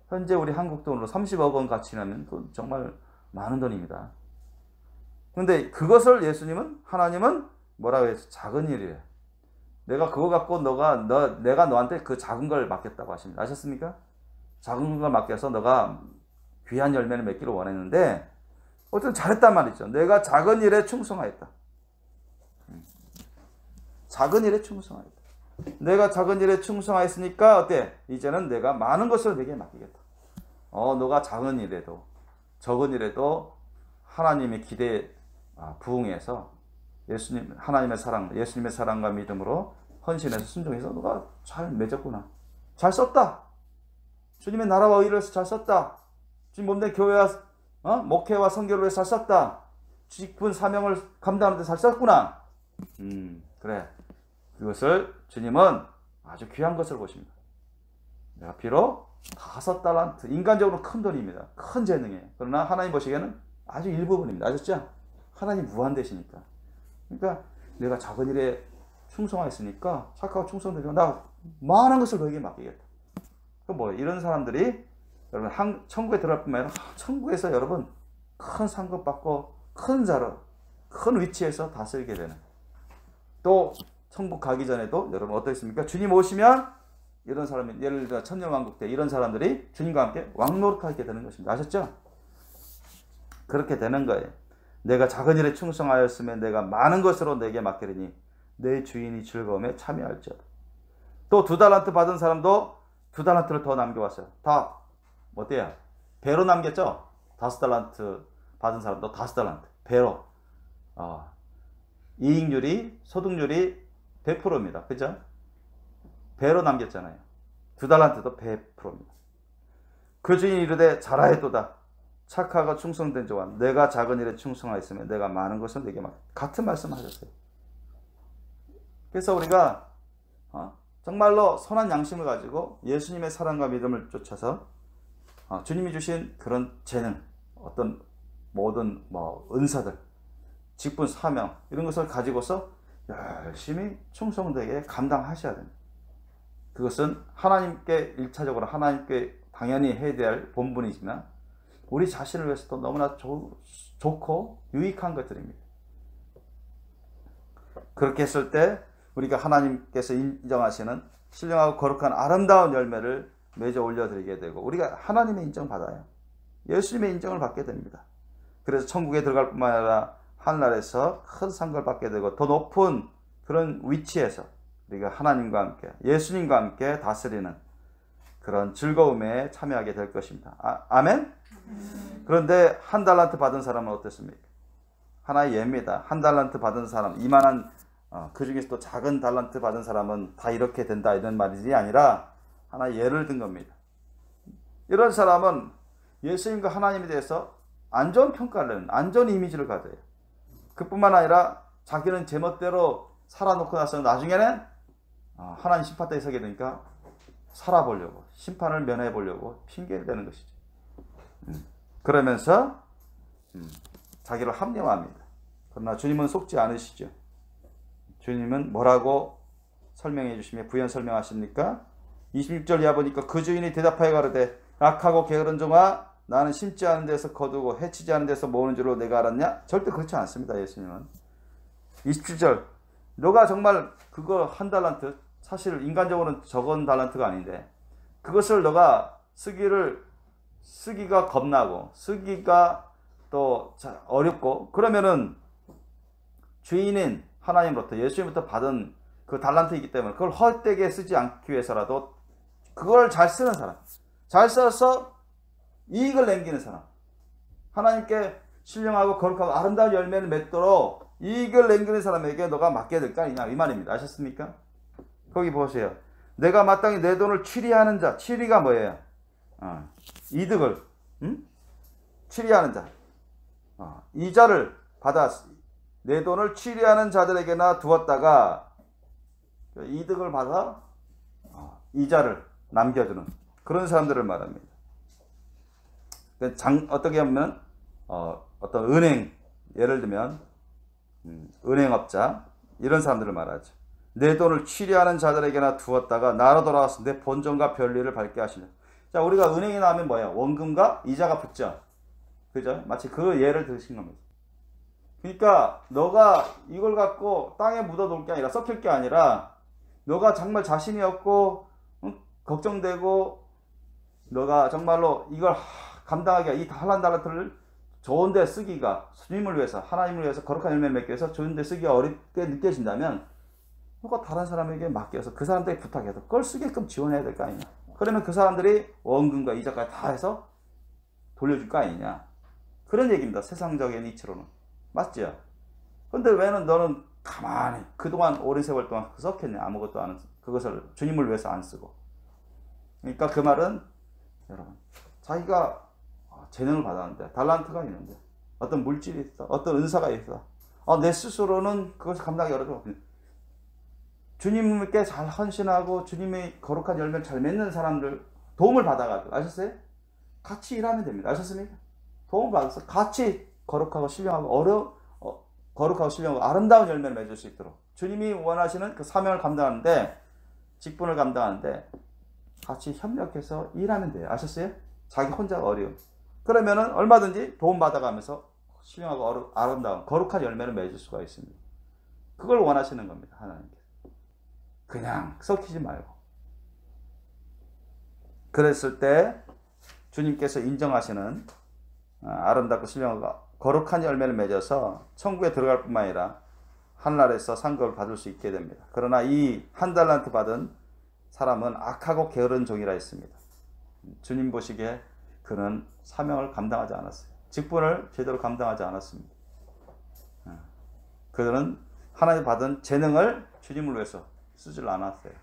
현재 우리 한국 돈으로 30억 원 가치라면 그건 정말 많은 돈입니다. 그런데 그것을 예수님은 하나님은 뭐라고 해서 작은 일이래. 내가 그거 갖고 내가 너한테 그 작은 걸 맡겼다고 하십니다. 아셨습니까? 작은 걸 맡겨서 너가 귀한 열매를 맺기를 원했는데 어쨌든 잘했단 말이죠. 내가 작은 일에 충성하였다. 작은 일에 충성하였다. 내가 작은 일에 충성하였으니까 어때? 이제는 내가 많은 것을 내게 맡기겠다. 너가 작은 일에도 적은 일에도 하나님의 기대에 부응해서 하나님의 사랑, 예수님의 사랑과 믿음으로 헌신해서 순종해서 너가 잘 맺었구나. 잘 썼다. 주님의 나라와 의를 위해서 잘 썼다. 주님 몸된 교회와 목회와 선교를 위해서 잘 썼다. 직분 사명을 감당하는 데 잘 썼구나. 그래. 그것을 주님은 아주 귀한 것을 보십니다. 내가 비록 5달란트, 인간적으로 큰 돈입니다. 큰 재능이에요. 그러나 하나님 보시기에는 아주 일부분입니다. 아셨죠? 하나님 무한되시니까. 그러니까 내가 작은 일에 충성하였으니까 착하고 충성되면 나 많은 것을 너에게 맡기겠다. 그 뭐예요? 이런 사람들이 여러분 천국에 들어갈 뿐만 아니라 천국에서 여러분 큰 상급 받고 큰 자로 큰 위치에서 다스리게 되는, 또 천국 가기 전에도 여러분 어떻습니까? 주님 오시면 이런 사람이, 예를 들어 천년왕국 때 이런 사람들이 주님과 함께 왕노릇하게 되는 것입니다. 아셨죠? 그렇게 되는 거예요. 내가 작은 일에 충성하였으면 내가 많은 것으로 내게 맡기리니 내 주인이 즐거움에 참여할지어다. 또 2달란트 받은 사람도 2달란트를 더 남겨왔어요. 다 어때요? 배로 남겼죠? 5달란트 받은 사람도 5달란트 배로. 이익률이, 소득률이 100%입니다. 그죠? 배로 남겼잖아요. 2달란트도 100%입니다. 그 주인이 이르되 잘하였도다. 착하고 충성된 자와 내가 작은 일에 충성하였으면 내가 많은 것을 내게 맡. 같은 말씀 하셨어요. 그래서 우리가 정말로 선한 양심을 가지고 예수님의 사랑과 믿음을 쫓아서 주님이 주신 그런 재능, 어떤 모든 은사들, 직분, 사명 이런 것을 가지고서 열심히 충성되게 감당하셔야 됩니다. 그것은 하나님께 1차적으로 하나님께 당연히 해야 될 본분이지만 우리 자신을 위해서도 너무나 좋고 유익한 것들입니다. 그렇게 했을 때 우리가 하나님께서 인정하시는 신령하고 거룩한 아름다운 열매를 맺어 올려드리게 되고 우리가 하나님의 인정받아요. 예수님의 인정을 받게 됩니다. 그래서 천국에 들어갈 뿐만 아니라 하늘나라에서 큰 상을 받게 되고 더 높은 그런 위치에서 우리가 하나님과 함께 예수님과 함께 다스리는 그런 즐거움에 참여하게 될 것입니다. 아멘? 그런데 1달란트 받은 사람은 어떻습니까? 하나의 예입니다. 1달란트 받은 사람, 이만한 그 중에서 또 작은 달란트 받은 사람은 다 이렇게 된다 이런 말이 아니라 하나의 예를 든 겁니다. 이런 사람은 예수님과 하나님에 대해서 안 좋은 평가를 내는, 안 좋은 이미지를 가져요. 그뿐만 아니라 자기는 제멋대로 살아놓고 나서 나중에는 하나님 심판대에 서게 되니까 살아보려고, 심판을 면해보려고 핑계를 대는 것이죠. 그러면서 자기를 합리화합니다. 그러나 주님은 속지 않으시죠. 주님은 뭐라고 설명해 주시며 부연 설명하십니까? 26절 이하 보니까 그 주인이 대답하여 가로되 악하고 게으른 종아, 나는 심지 않은 데서 거두고 해치지 않은 데서 모으는 줄로 내가 알았냐? 절대 그렇지 않습니다. 예수님은 27절, 너가 정말 그거 1달란트, 사실 인간적으로는 적은 달란트가 아닌데 그것을 너가 쓰기가 겁나고 쓰기가 또 어렵고 그러면은 주인인 하나님으로부터 예수님부터 받은 그 달란트이기 때문에 그걸 헛되게 쓰지 않기 위해서라도 그걸 잘 쓰는 사람, 잘 써서 이익을 남기는 사람, 하나님께 신령하고 거룩하고 아름다운 열매를 맺도록 이익을 남기는 사람에게 너가 맡겨야 될 거 아니냐 이 말입니다. 아셨습니까? 거기 보세요. 내가 마땅히 내 돈을 취리하는 자, 취리가 뭐예요? 이득을 취리하는 자, 이자를 받아 내 돈을 취리하는 자들에게나 두었다가 이득을 받아 이자를 남겨주는 그런 사람들을 말합니다. 어떻게 하면 어떤 은행, 예를 들면 은행업자 이런 사람들을 말하죠. 내 돈을 취리하는 자들에게나 두었다가 나로 돌아와서 내 본전과 별일을 밝게 하시는. 자, 우리가 은행에 나오면 뭐야? 원금과 이자가 붙죠. 그죠? 마치 그 예를 드신 겁니다. 그러니까 너가 이걸 갖고 땅에 묻어놓을 게 아니라 썩힐 게 아니라 너가 정말 자신이 없고 걱정되고 너가 정말로 이걸 감당하기가 이 1달란트를 좋은데 쓰기가 주님을 위해서 하나님을 위해서 거룩한 열매 맺기 위해서 좋은데 쓰기가 어렵게 느껴진다면 너가 다른 사람에게 맡겨서 그 사람들에게 부탁해서 그걸 쓰게끔 지원해야 될 거 아니냐. 그러면 그 사람들이 원금과 이자까지 다 해서 돌려줄 거 아니냐. 그런 얘기입니다. 세상적인 이치로는. 맞죠? 근데 왜 너는 가만히 그동안 오랜 세월 동안 썩혔냐. 아무것도 안 쓰고 그것을 주님을 위해서 안 쓰고. 그러니까 그 말은 여러분 자기가 재능을 받았는데 달란트가 있는데 어떤 물질이 있어, 어떤 은사가 있어, 내 스스로는 그것을 감당하기 어려워. 주님께 잘 헌신하고 주님의 거룩한 열매를 잘 맺는 사람들 도움을 받아가지고 아셨어요? 같이 일하면 됩니다. 아셨습니까? 도움을 받아서 같이 거룩하고 신령하고 거룩하고 신령하고 아름다운 열매를 맺을 수 있도록 주님이 원하시는 그 사명을 감당하는데, 직분을 감당하는데 같이 협력해서 일하면 돼요. 아셨어요? 자기 혼자가 어려움. 그러면은 얼마든지 도움 받아가면서 신령하고 아름다운 거룩한 열매를 맺을 수가 있습니다. 그걸 원하시는 겁니다. 하나님께서. 그냥 썩히지 말고. 그랬을 때 주님께서 인정하시는 아름답고 신령하고 거룩한 열매를 맺어서 천국에 들어갈 뿐만 아니라 하늘나라에서 상급을 받을 수 있게 됩니다. 그러나 이 한 달란트 받은 사람은 악하고 게으른 종이라 했습니다. 주님 보시기에 그는 사명을 감당하지 않았어요. 직분을 제대로 감당하지 않았습니다. 그는 하나님 받은 재능을 주님을 위해서 쓰질 않았어요.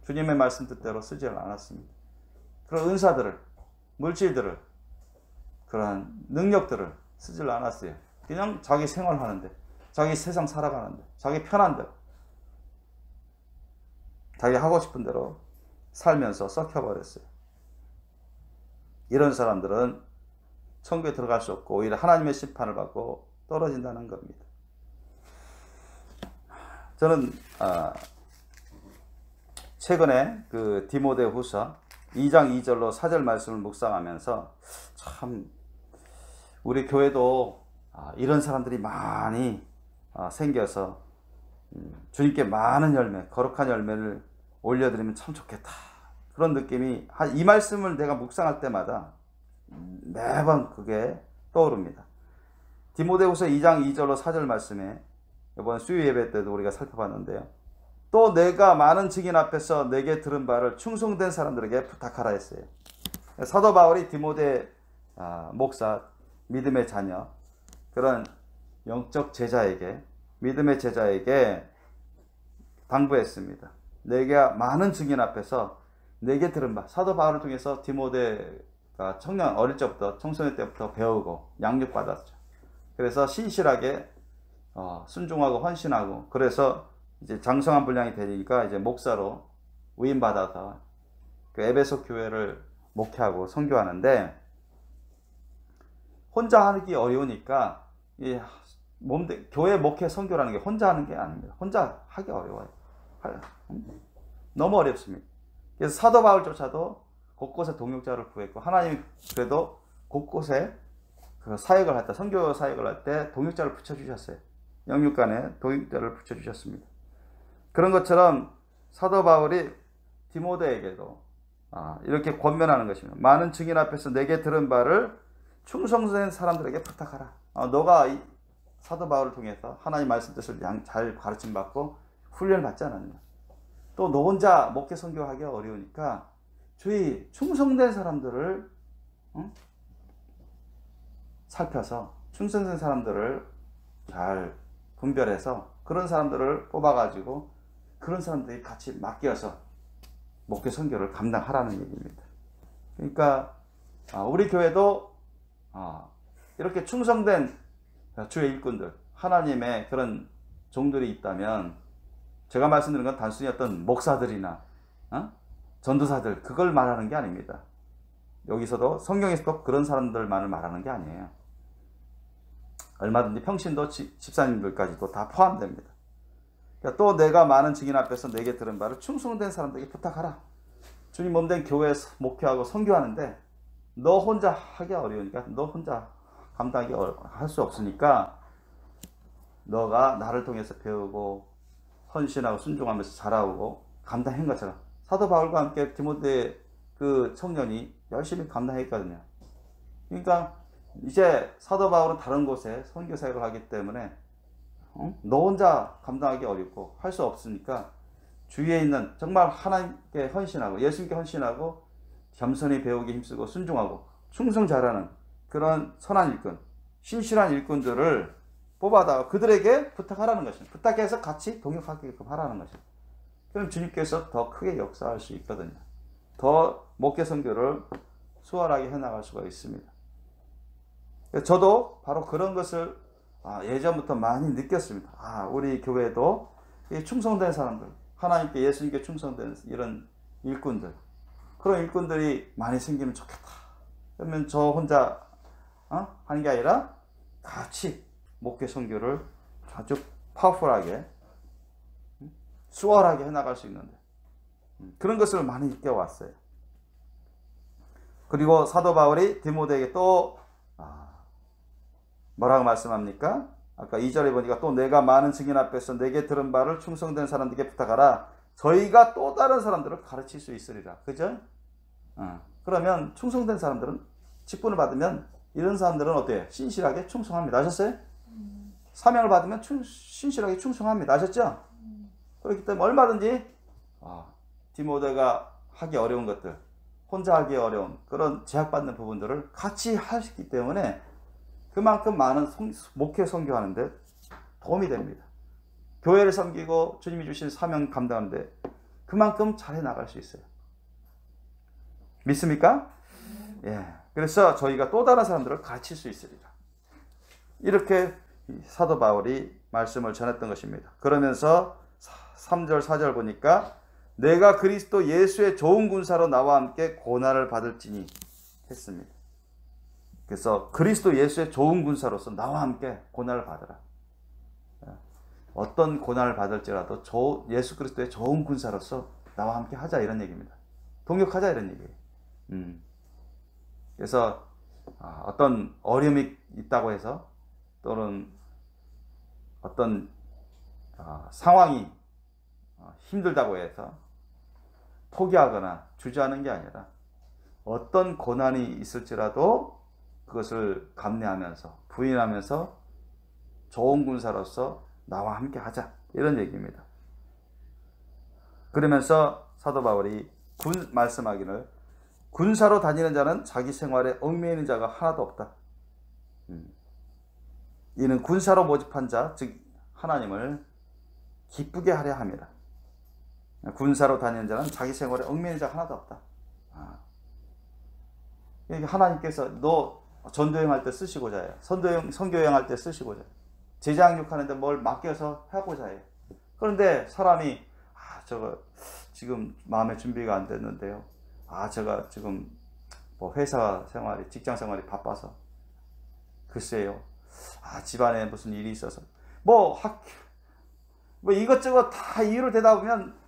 주님의 말씀 뜻대로 쓰질 않았습니다. 그런 은사들을, 물질들을, 그러한 능력들을 쓰질 않았어요. 그냥 자기 생활하는데, 자기 세상 살아가는데, 자기 편한 대로, 자기 하고 싶은 대로 살면서 썩혀버렸어요. 이런 사람들은 천국에 들어갈 수 없고 오히려 하나님의 심판을 받고 떨어진다는 겁니다. 저는 최근에 그 디모데후서 2장 2절로 4절 말씀을 묵상하면서 참 우리 교회도 이런 사람들이 많이 생겨서 주님께 많은 열매, 거룩한 열매를 올려드리면 참 좋겠다. 그런 느낌이, 이 말씀을 내가 묵상할 때마다 매번 그게 떠오릅니다. 디모데후서 2장 2절로 4절 말씀에 이번 수요 예배 때도 우리가 살펴봤는데요. 또 내가 많은 증인 앞에서 내게 들은 바를 충성된 사람들에게 부탁하라 했어요. 사도 바울이 디모데 목사, 믿음의 자녀, 그런 영적 제자에게, 믿음의 제자에게 당부했습니다. 내가 많은 증인 앞에서 내게 들은 바, 사도 바울을 통해서 디모데가 청년 어릴 적부터, 청소년 때부터 배우고 양육받았죠. 그래서 신실하게 순종하고 헌신하고, 그래서 이제 장성한 분량이 되니까 이제 목사로 위임받아서 그 에베소 교회를 목회하고 선교하는데, 혼자 하기 어려우니까 교회 목회 선교라는 게 혼자 하는 게 아닙니다. 혼자 하기 어려워요. 너무 어렵습니다. 그래서 사도 바울조차도 곳곳에 동역자를 구했고, 하나님이 그래도 곳곳에 그 사역을 할 때, 선교 사역을 할 때 동역자를 붙여주셨어요. 영육간에 동역자를 붙여주셨습니다. 그런 것처럼 사도 바울이 디모데에게도 이렇게 권면하는 것입니다. 많은 증인 앞에서 내게 들은 바를 충성된 사람들에게 부탁하라. 너가 이 사도 바울을 통해서 하나님 말씀 뜻을 잘 가르침 받고 훈련을 받지 않았냐. 또 너 혼자 목회 선교하기 어려우니까 주위 충성된 사람들을 살펴서 충성된 사람들을 잘 분별해서 그런 사람들을 뽑아가지고 그런 사람들이 같이 맡겨서 목회 선교를 감당하라는 얘기입니다. 그러니까 우리 교회도 이렇게 충성된 주의 일꾼들, 하나님의 그런 종들이 있다면, 제가 말씀드린 건 단순히 어떤 목사들이나 전도사들, 그걸 말하는 게 아닙니다. 여기서도 성경에서도 그런 사람들만을 말하는 게 아니에요. 얼마든지 평신도 집사님들까지도 다 포함됩니다. 그러니까 또 내가 많은 증인 앞에서 내게 들은 바를 충성된 사람들에게 부탁하라. 주님 몸된 교회에서 목회하고 선교하는데 너 혼자 하기 어려우니까, 너 혼자 감당하기 할 수 없으니까 너가 나를 통해서 배우고 헌신하고 순종하면서 자라오고 감당한 것처럼, 사도 바울과 함께 디모데 그 청년이 열심히 감당했거든요. 그러니까 이제 사도 바울은 다른 곳에 선교 사역을 하기 때문에 너 혼자 감당하기 어렵고 할 수 없으니까 주위에 있는 정말 하나님께 헌신하고 예수님께 헌신하고 겸손히 배우기 힘쓰고 순종하고 충성 잘하는 그런 선한 일꾼, 신실한 일꾼들을 뽑아다가 그들에게 부탁하라는 것입니다. 부탁해서 같이 동역하게끔 하라는 것입니다. 그럼 주님께서 더 크게 역사할 수 있거든요. 더 목회 선교를 수월하게 해나갈 수가 있습니다. 저도 바로 그런 것을 예전부터 많이 느꼈습니다. 우리 교회도 충성된 사람들, 하나님께 예수님께 충성된 이런 일꾼들, 그런 일꾼들이 많이 생기면 좋겠다. 그러면 저 혼자 하는 게 아니라 같이 목회 선교를 아주 파워풀하게 수월하게 해나갈 수 있는데 그런 것을 많이 깨워왔어요. 그리고 사도 바울이 디모데에게 또 뭐라고 말씀합니까? 아까 2절에 보니까 또 내가 많은 증인 앞에서 내게 들은 바를 충성된 사람들에게 부탁하라. 저희가 또 다른 사람들을 가르칠 수 있으리라. 그죠? 그러면 충성된 사람들은 직분을 받으면 이런 사람들은 어때요? 신실하게 충성합니다. 아셨어요? 사명을 받으면 신실하게 충성합니다. 아셨죠? 그렇기 때문에 얼마든지 디모데가 하기 어려운 것들, 혼자 하기 어려운 그런 제약받는 부분들을 같이 하시기 때문에 그만큼 많은 목회 선교하는데 도움이 됩니다. 교회를 섬기고 주님이 주신 사명 감당하는데 그만큼 잘 해나갈 수 있어요. 믿습니까? 예. 그래서 저희가 또 다른 사람들을 가르칠 수 있으리라. 이렇게 사도 바울이 말씀을 전했던 것입니다. 그러면서 3절 4절 보니까 내가 그리스도 예수의 좋은 군사로 나와 함께 고난을 받을지니 했습니다. 그래서 그리스도 예수의 좋은 군사로서 나와 함께 고난을 받으라. 어떤 고난을 받을지라도 예수 그리스도의 좋은 군사로서 나와 함께 하자 이런 얘기입니다. 동역하자 이런 얘기예요. 그래서 어떤 어려움이 있다고 해서 또는 어떤 상황이 힘들다고 해서 포기하거나 주저하는 게 아니라 어떤 고난이 있을지라도 그것을 감내하면서 부인하면서 좋은 군사로서 나와 함께 하자 이런 얘기입니다. 그러면서 사도 바울이 말씀하기를 군사로 다니는 자는 자기 생활에 얽매이는 자가 하나도 없다. 이는 군사로 모집한 자, 즉 하나님을 기쁘게 하려 함이라. 군사로 다니는 자는 자기 생활에 얽매이는 자가 하나도 없다. 하나님께서 너 전도여행 할 때 쓰시고자 해요. 선교여행 할 때 쓰시고자 해요. 제자양육 하는데 뭘 맡겨서 하고자 해요. 그런데 사람이 저거 지금 마음의 준비가 안 됐는데요. 제가 지금 뭐 회사 생활이 직장 생활이 바빠서 글쎄요. 집안에 무슨 일이 있어서 뭐 이것저것 다 이유를 대다 보면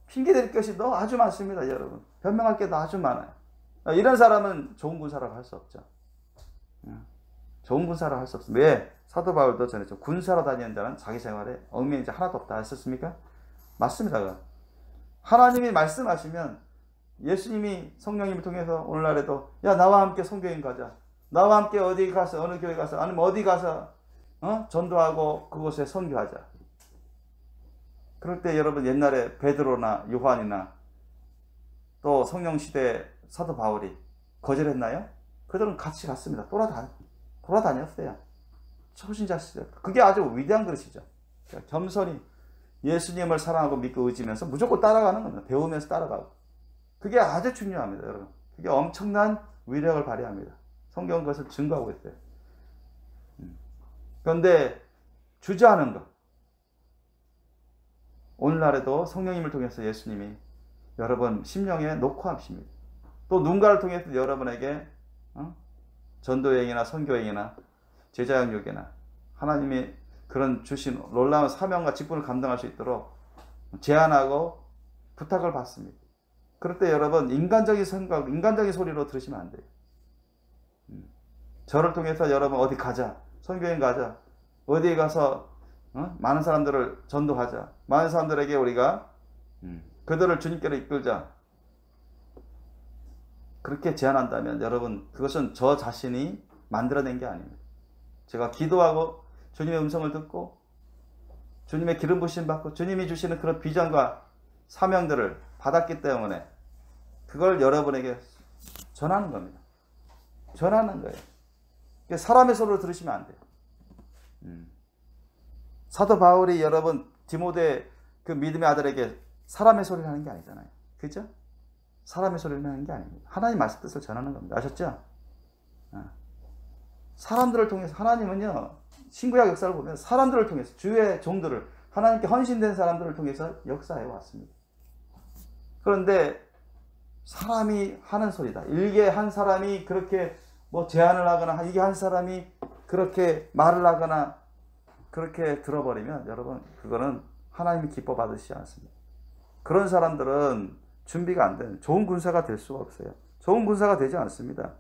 핑계 댈 것이 아주 많습니다, 여러분. 변명할 게 아주 많아요. 이런 사람은 좋은 군사라고 할 수 없죠. 좋은 군사라고 할 수 없습니다. 왜? 사도 바울도 전했죠. 군사로 다니는 자는 자기 생활에 얽매이는 자 하나도 없다 했었습니까? 맞습니다. 하나님이 말씀하시면 예수님이 성령님을 통해서 오늘날에도 야 나와 함께 선교여행 가자. 나와 함께 어디 가서 어느 교회 가서 아니면 어디 가서 전도하고 그곳에 선교하자. 그럴 때 여러분 옛날에 베드로나 요한이나 또 성령시대 사도 바울이 거절했나요? 그들은 같이 갔습니다. 돌아다녔어요. 초신자 시절. 그게 아주 위대한 그릇이죠. 겸손히 예수님을 사랑하고 믿고 의지면서 무조건 따라가는 겁니다. 배우면서 따라가고. 그게 아주 중요합니다, 여러분. 그게 엄청난 위력을 발휘합니다. 성경은 그것을 증거하고 있어요. 그런데 주저하는 것. 오늘날에도 성령님을 통해서 예수님이 여러분 심령에 놓고 하십니다. 또 누군가를 통해서 여러분에게 전도여행이나 선교여행이나 제자양육이나 하나님이 그런 주신 놀라운 사명과 직분을 감당할 수 있도록 제안하고 부탁을 받습니다. 그럴 때 여러분 인간적인 생각, 인간적인 소리로 들으시면 안 돼요. 저를 통해서 여러분 어디 가자, 선교여행 가자, 어디에 가서 많은 사람들을 전도하자, 많은 사람들에게 우리가 그들을 주님께로 이끌자. 그렇게 제안한다면 여러분 그것은 저 자신이 만들어낸 게 아닙니다. 제가 기도하고 주님의 음성을 듣고 주님의 기름 부심 받고 주님이 주시는 그런 비전과 사명들을 받았기 때문에 그걸 여러분에게 전하는 겁니다. 전하는 거예요. 사람의 소리를 들으시면 안 돼요. 사도 바울이 여러분 디모데 그 믿음의 아들에게 사람의 소리를 하는 게 아니잖아요. 그죠? 사람의 소리를 하는 게 아닙니다. 하나님 말씀 뜻을 전하는 겁니다. 아셨죠? 사람들을 통해서 하나님은요 신구약 역사를 보면 사람들을 통해서 주의 종들을 하나님께 헌신된 사람들을 통해서 역사해 왔습니다. 그런데 사람이 하는 소리다. 일개 한 사람이 그렇게 뭐 제안을 하거나 이게 한 사람이 그렇게 말을 하거나 그렇게 들어버리면 여러분 그거는 하나님이 기뻐 받으시지 않습니다. 그런 사람들은 준비가 안 되는, 좋은 군사가 될 수가 없어요. 좋은 군사가 되지 않습니다.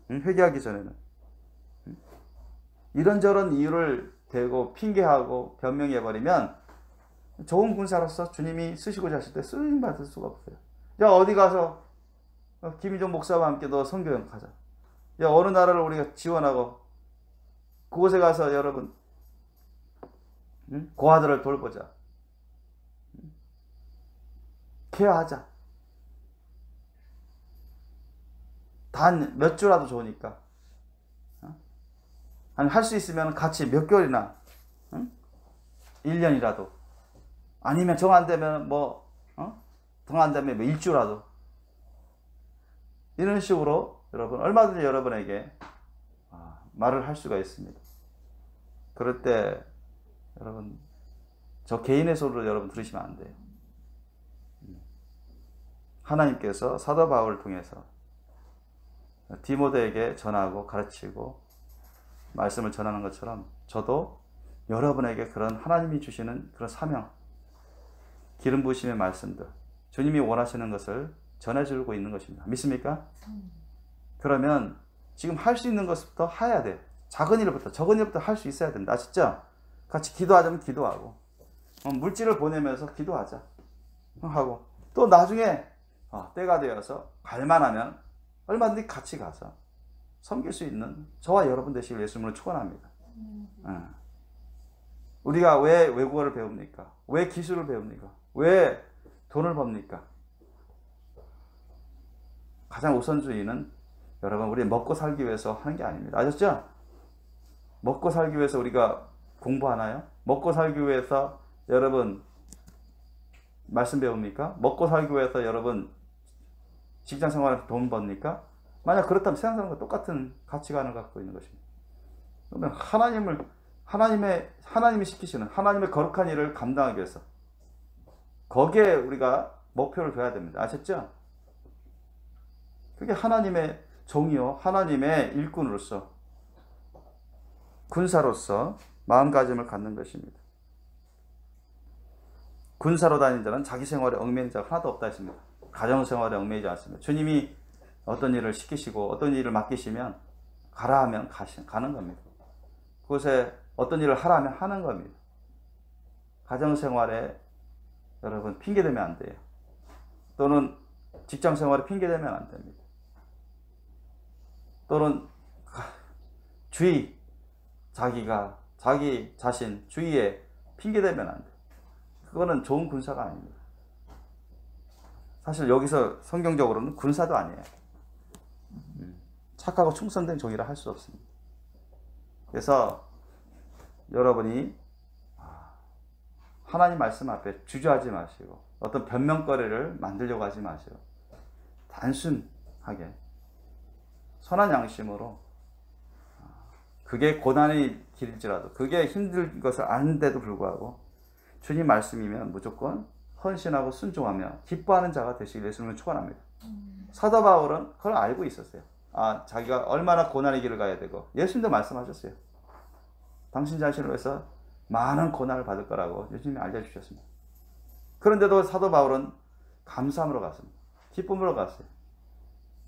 회개하기 전에는. 이런저런 이유를 대고 핑계하고 변명해버리면 좋은 군사로서 주님이 쓰시고자 하실 때 쓰임 받을 수가 없어요. 야, 어디 가서 김희종 목사와 함께 너 선교행 가자. 야, 어느 나라를 우리가 지원하고 그곳에 가서 여러분 고아들을 돌보자. 케어하자. 단 몇 주라도 좋으니까. 아니, 할 수 있으면 같이 몇 개월이나, 1년이라도. 아니면 정 안 되면 정 안 되면 일주라도. 이런 식으로 여러분, 얼마든지 여러분에게 말을 할 수가 있습니다. 그럴 때, 여러분, 저 개인의 소리를 여러분 들으시면 안 돼요. 하나님께서 사도 바울을 통해서 디모데에게 전하고 가르치고 말씀을 전하는 것처럼 저도 여러분에게 그런 하나님이 주시는 그런 사명, 기름 부으심의 말씀들, 주님이 원하시는 것을 전해주고 있는 것입니다. 믿습니까? 그러면 지금 할 수 있는 것부터 해야 돼요. 작은 일부터, 적은 일부터 할 수 있어야 된다. 아시죠? 같이 기도하자면 기도하고, 물질을 보내면서 기도하자 하고, 또 나중에 때가 되어서 갈만하면 얼마든지 같이 가서 섬길 수 있는 저와 여러분 되시길 예수님으로 축원합니다. 우리가 왜 외국어를 배웁니까? 왜 기술을 배웁니까? 왜 돈을 법니까? 가장 우선주의는 여러분, 우리 먹고 살기 위해서 하는 게 아닙니다. 아셨죠? 먹고 살기 위해서 우리가 공부하나요? 먹고 살기 위해서 여러분 말씀 배웁니까? 먹고 살기 위해서 여러분 직장 생활에서 돈 법니까? 만약 그렇다면 세상 사람과 똑같은 가치관을 갖고 있는 것입니다. 그러면 하나님이 시키시는 하나님의 거룩한 일을 감당하기 위해서 거기에 우리가 목표를 둬야 됩니다. 아셨죠? 그게 하나님의 종이요, 하나님의 일꾼으로서, 군사로서 마음가짐을 갖는 것입니다. 군사로 다니는 자는 자기 생활에 얽매이는 자가 하나도 없다 했습니다. 가정생활에 얽매이지 않습니다. 주님이 어떤 일을 시키시고 어떤 일을 맡기시면 가라 하면 가는 겁니다. 그곳에 어떤 일을 하라 하면 하는 겁니다. 가정생활에 여러분 핑계대면 안 돼요. 또는 직장생활에 핑계대면 안 됩니다. 또는 자기 자신 주위에 핑계대면 안 돼요. 그거는 좋은 군사가 아닙니다. 사실 여기서 성경적으로는 군사도 아니에요. 착하고 충성된 종이라 할 수 없습니다. 그래서 여러분이 하나님 말씀 앞에 주저하지 마시고 어떤 변명거리를 만들려고 하지 마시고 단순하게 선한 양심으로, 그게 고난의 길일지라도, 그게 힘든 것을 아는데도 불구하고 주님 말씀이면 무조건 헌신하고 순종하며 기뻐하는 자가 되시길 예수님을 축원합니다. 사도 바울은 그걸 알고 있었어요. 자기가 얼마나 고난의 길을 가야 되고, 예수님도 말씀하셨어요. 당신 자신을 위해서 많은 고난을 받을 거라고 예수님이 알려주셨습니다. 그런데도 사도 바울은 감사함으로 갔습니다. 기쁨으로 갔어요.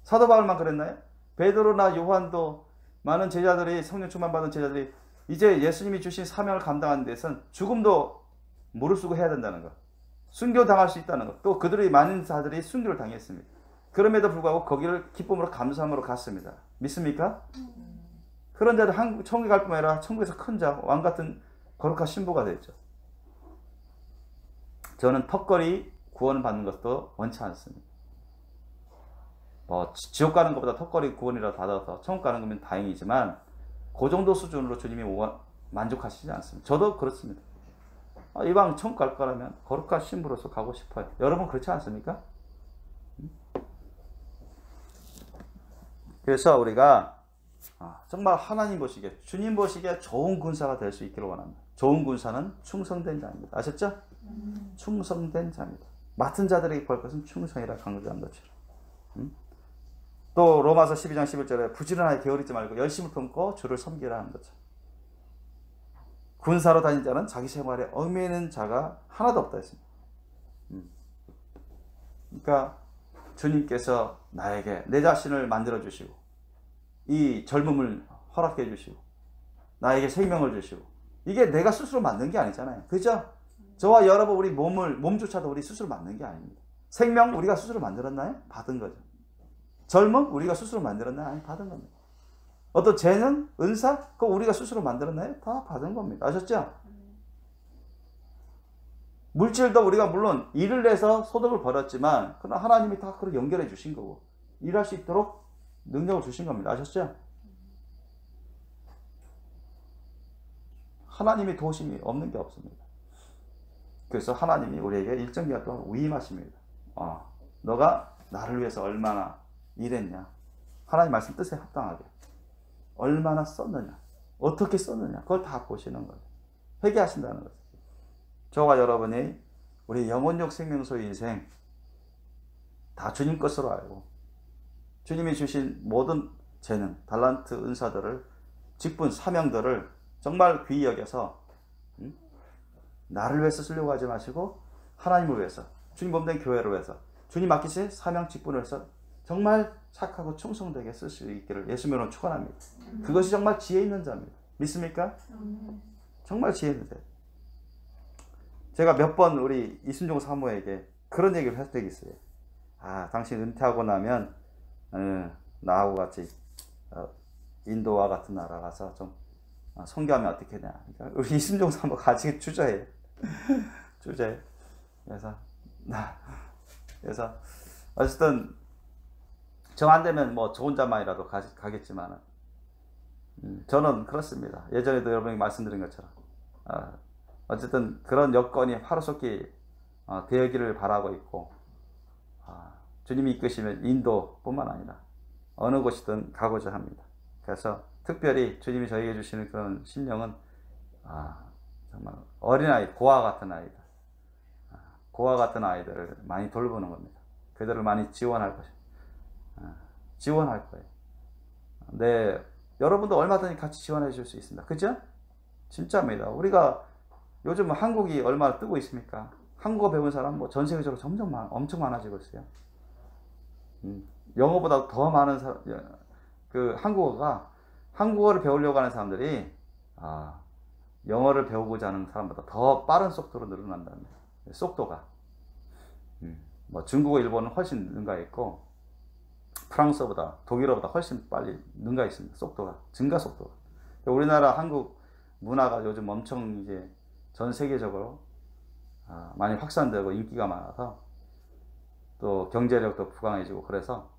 사도 바울만 그랬나요? 베드로나 요한도, 많은 제자들이, 성령 충만 받은 제자들이 이제 예수님이 주신 사명을 감당하는 데서는 죽음도 무릅쓰고 해야 된다는 것, 순교당할 수 있다는 것, 또 그들의 많은 자들이 순교를 당했습니다. 그럼에도 불구하고 거기를 기쁨으로 감사함으로 갔습니다. 믿습니까? 그런 자들 천국에 갈 뿐만 아니라 천국에서 큰 자, 왕 같은 거룩한 신부가 됐죠. 저는 턱걸이 구원을 받는 것도 원치 않습니다. 지옥 가는 것보다 턱걸이 구원이라도 받아서 천국 가는 거면 다행이지만 그 정도 수준으로 주님이 만족하시지 않습니다. 저도 그렇습니다. 이방 천국 갈 거라면 거룩한 신부로서 가고 싶어요. 여러분 그렇지 않습니까? 그래서 우리가 정말 하나님 보시기에, 주님 보시기에 좋은 군사가 될 수 있기를 원합니다. 좋은 군사는 충성된 자입니다. 아셨죠? 충성된 자입니다. 맡은 자들에게 벌 것은 충성이라 강조한 것처럼. 또 로마서 12장 11절에 부지런하게 게으르지 말고 열심을 품고 주를 섬기라 하는 것처럼. 군사로 다닌 자는 자기 생활에 얽매이는 자가 하나도 없다 했습니다. 그러니까 주님께서 나에게 내 자신을 만들어 주시고 이 젊음을 허락해 주시고 나에게 생명을 주시고 이게 내가 스스로 만든 게 아니잖아요. 그죠? 저와 여러분 우리 몸조차도 우리 스스로 만든 게 아닙니다. 생명 우리가 스스로 만들었나요? 받은 거죠. 젊음 우리가 스스로 만들었나요? 아니, 받은 겁니다. 어떤 재능, 은사 그거 우리가 스스로 만들었나요? 다 받은 겁니다. 아셨죠? 물질도 우리가 물론 일을 해서 소득을 벌었지만 그러나 하나님이 다 그렇게 연결해 주신 거고 일할 수 있도록 능력을 주신 겁니다. 아셨죠? 하나님이 도우심이 없는 게 없습니다. 그래서 하나님이 우리에게 일정 기간 동안 위임하십니다. 너가 나를 위해서 얼마나 일했냐. 하나님 말씀 뜻에 합당하게 얼마나 썼느냐, 어떻게 썼느냐 그걸 다 보시는 거예요. 회개하신다는 거죠. 저와 여러분이 우리 영혼력 생명소의 인생 다 주님 것으로 알고 주님이 주신 모든 재능, 달란트, 은사들을 직분, 사명들을 정말 귀히 여겨서 나를 위해서 쓰려고 하지 마시고 하나님을 위해서, 주님 몸된 교회를 위해서, 주님 맡기신 사명, 직분을 위해서 정말 착하고 충성되게 쓸 수 있기를 예수님으로 축원합니다. 그것이 정말 지혜 있는 자입니다. 믿습니까? 정말 지혜 있는 자. 제가 몇 번 우리 이순종 사모에게 그런 얘기를 할 적이 있어요. 당신 은퇴하고 나면 나하고 같이 인도와 같은 나라 가서 좀 선교하면 어떻겠냐. 그러니까 우리 이순종 사모 가지고 주저해요. 주저해. 그래서 어쨌든 정 안 되면 뭐 저 혼자만이라도 가겠지만 저는 그렇습니다. 예전에도 여러분이 말씀드린 것처럼 어쨌든 그런 여건이 하루속히 되기를 바라고 있고 주님이 이끄시면 인도뿐만 아니라 어느 곳이든 가고자 합니다. 그래서 특별히 주님이 저에게 주시는 그런 심령은 정말 어린아이, 고아 같은 아이들, 고아 같은 아이들을 많이 돌보는 겁니다. 그들을 많이 지원할 것입니다. 지원할 거예요. 네, 여러분도 얼마든지 같이 지원해 줄 수 있습니다. 그죠? 진짜입니다. 우리가 요즘 한국이 얼마나 뜨고 있습니까? 한국어 배운 사람 뭐 전 세계적으로 엄청 많아지고 있어요. 영어보다 더 많은 한국어를 배우려고 하는 사람들이 영어를 배우고자 하는 사람보다 더 빠른 속도로 늘어난답니다. 속도가. 뭐 중국어, 일본은 훨씬 능가 있고 프랑스어보다, 독일어보다 훨씬 빨리 능가 있습니다. 속도가, 증가 속도가. 우리나라 한국 문화가 요즘 엄청 이제 전 세계적으로 많이 확산되고 인기가 많아서 또 경제력도 부강해지고 그래서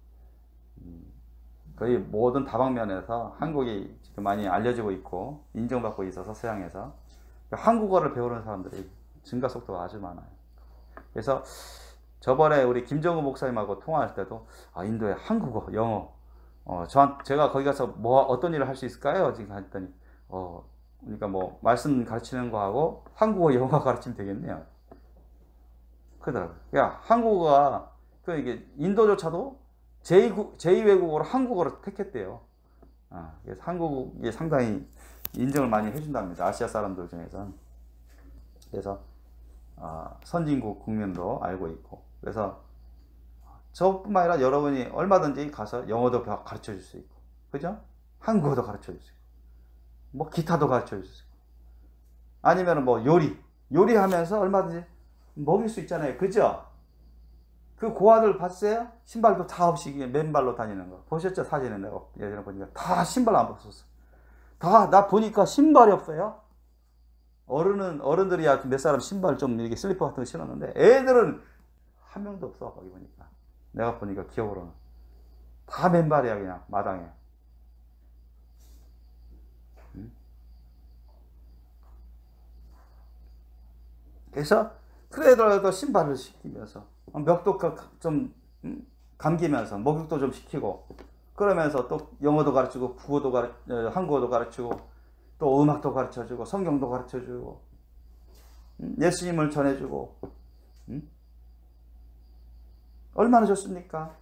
거의 모든 다방면에서 한국이 지금 많이 알려지고 있고 인정받고 있어서 서양에서 한국어를 배우는 사람들이 증가 속도가 아주 많아요. 그래서 저번에 우리 김정우 목사님하고 통화할 때도 인도에 한국어, 영어 제가 거기 가서 어떤 일을 할 수 있을까요? 지금 했더니 그러니까 뭐 말씀 가르치는 거하고 한국어, 영어 가르치면 되겠네요. 그러더라고요. 그러니까 한국어가 이게 인도조차도 제2외국어로 한국어를 택했대요. 그래서 한국이 상당히 인정을 많이 해준답니다. 아시아 사람들 중에서는. 그래서 선진국 국민도 알고 있고. 그래서 저뿐만 아니라 여러분이 얼마든지 가서 영어도 가르쳐 줄 수 있고, 그죠? 한국어도 가르쳐 줄 수 있고, 뭐 기타도 가르쳐 줄 수 있고, 아니면 뭐 요리하면서 얼마든지 먹일 수 있잖아요. 그죠? 그 고아들 봤어요? 신발도 다 없이 맨발로 다니는 거 보셨죠? 사진에 내가 예전에 보니까 다 신발 안 벗었어. 나 보니까 신발이 없어요. 어른들이야 몇 사람 신발 좀 이렇게 슬리퍼 같은 거 신었는데 애들은 한 명도 없어. 거기 보니까 내가 보니까 기억으로는 다 맨발이야. 그냥 마당에. 그래서 그래도 신발을 시키면서 멱도 좀 감기면서 목욕도 좀 시키고 그러면서 또 영어도 가르치고 한국어도 가르치고 또 음악도 가르쳐주고 성경도 가르쳐주고 예수님을 전해주고 얼마나 좋습니까?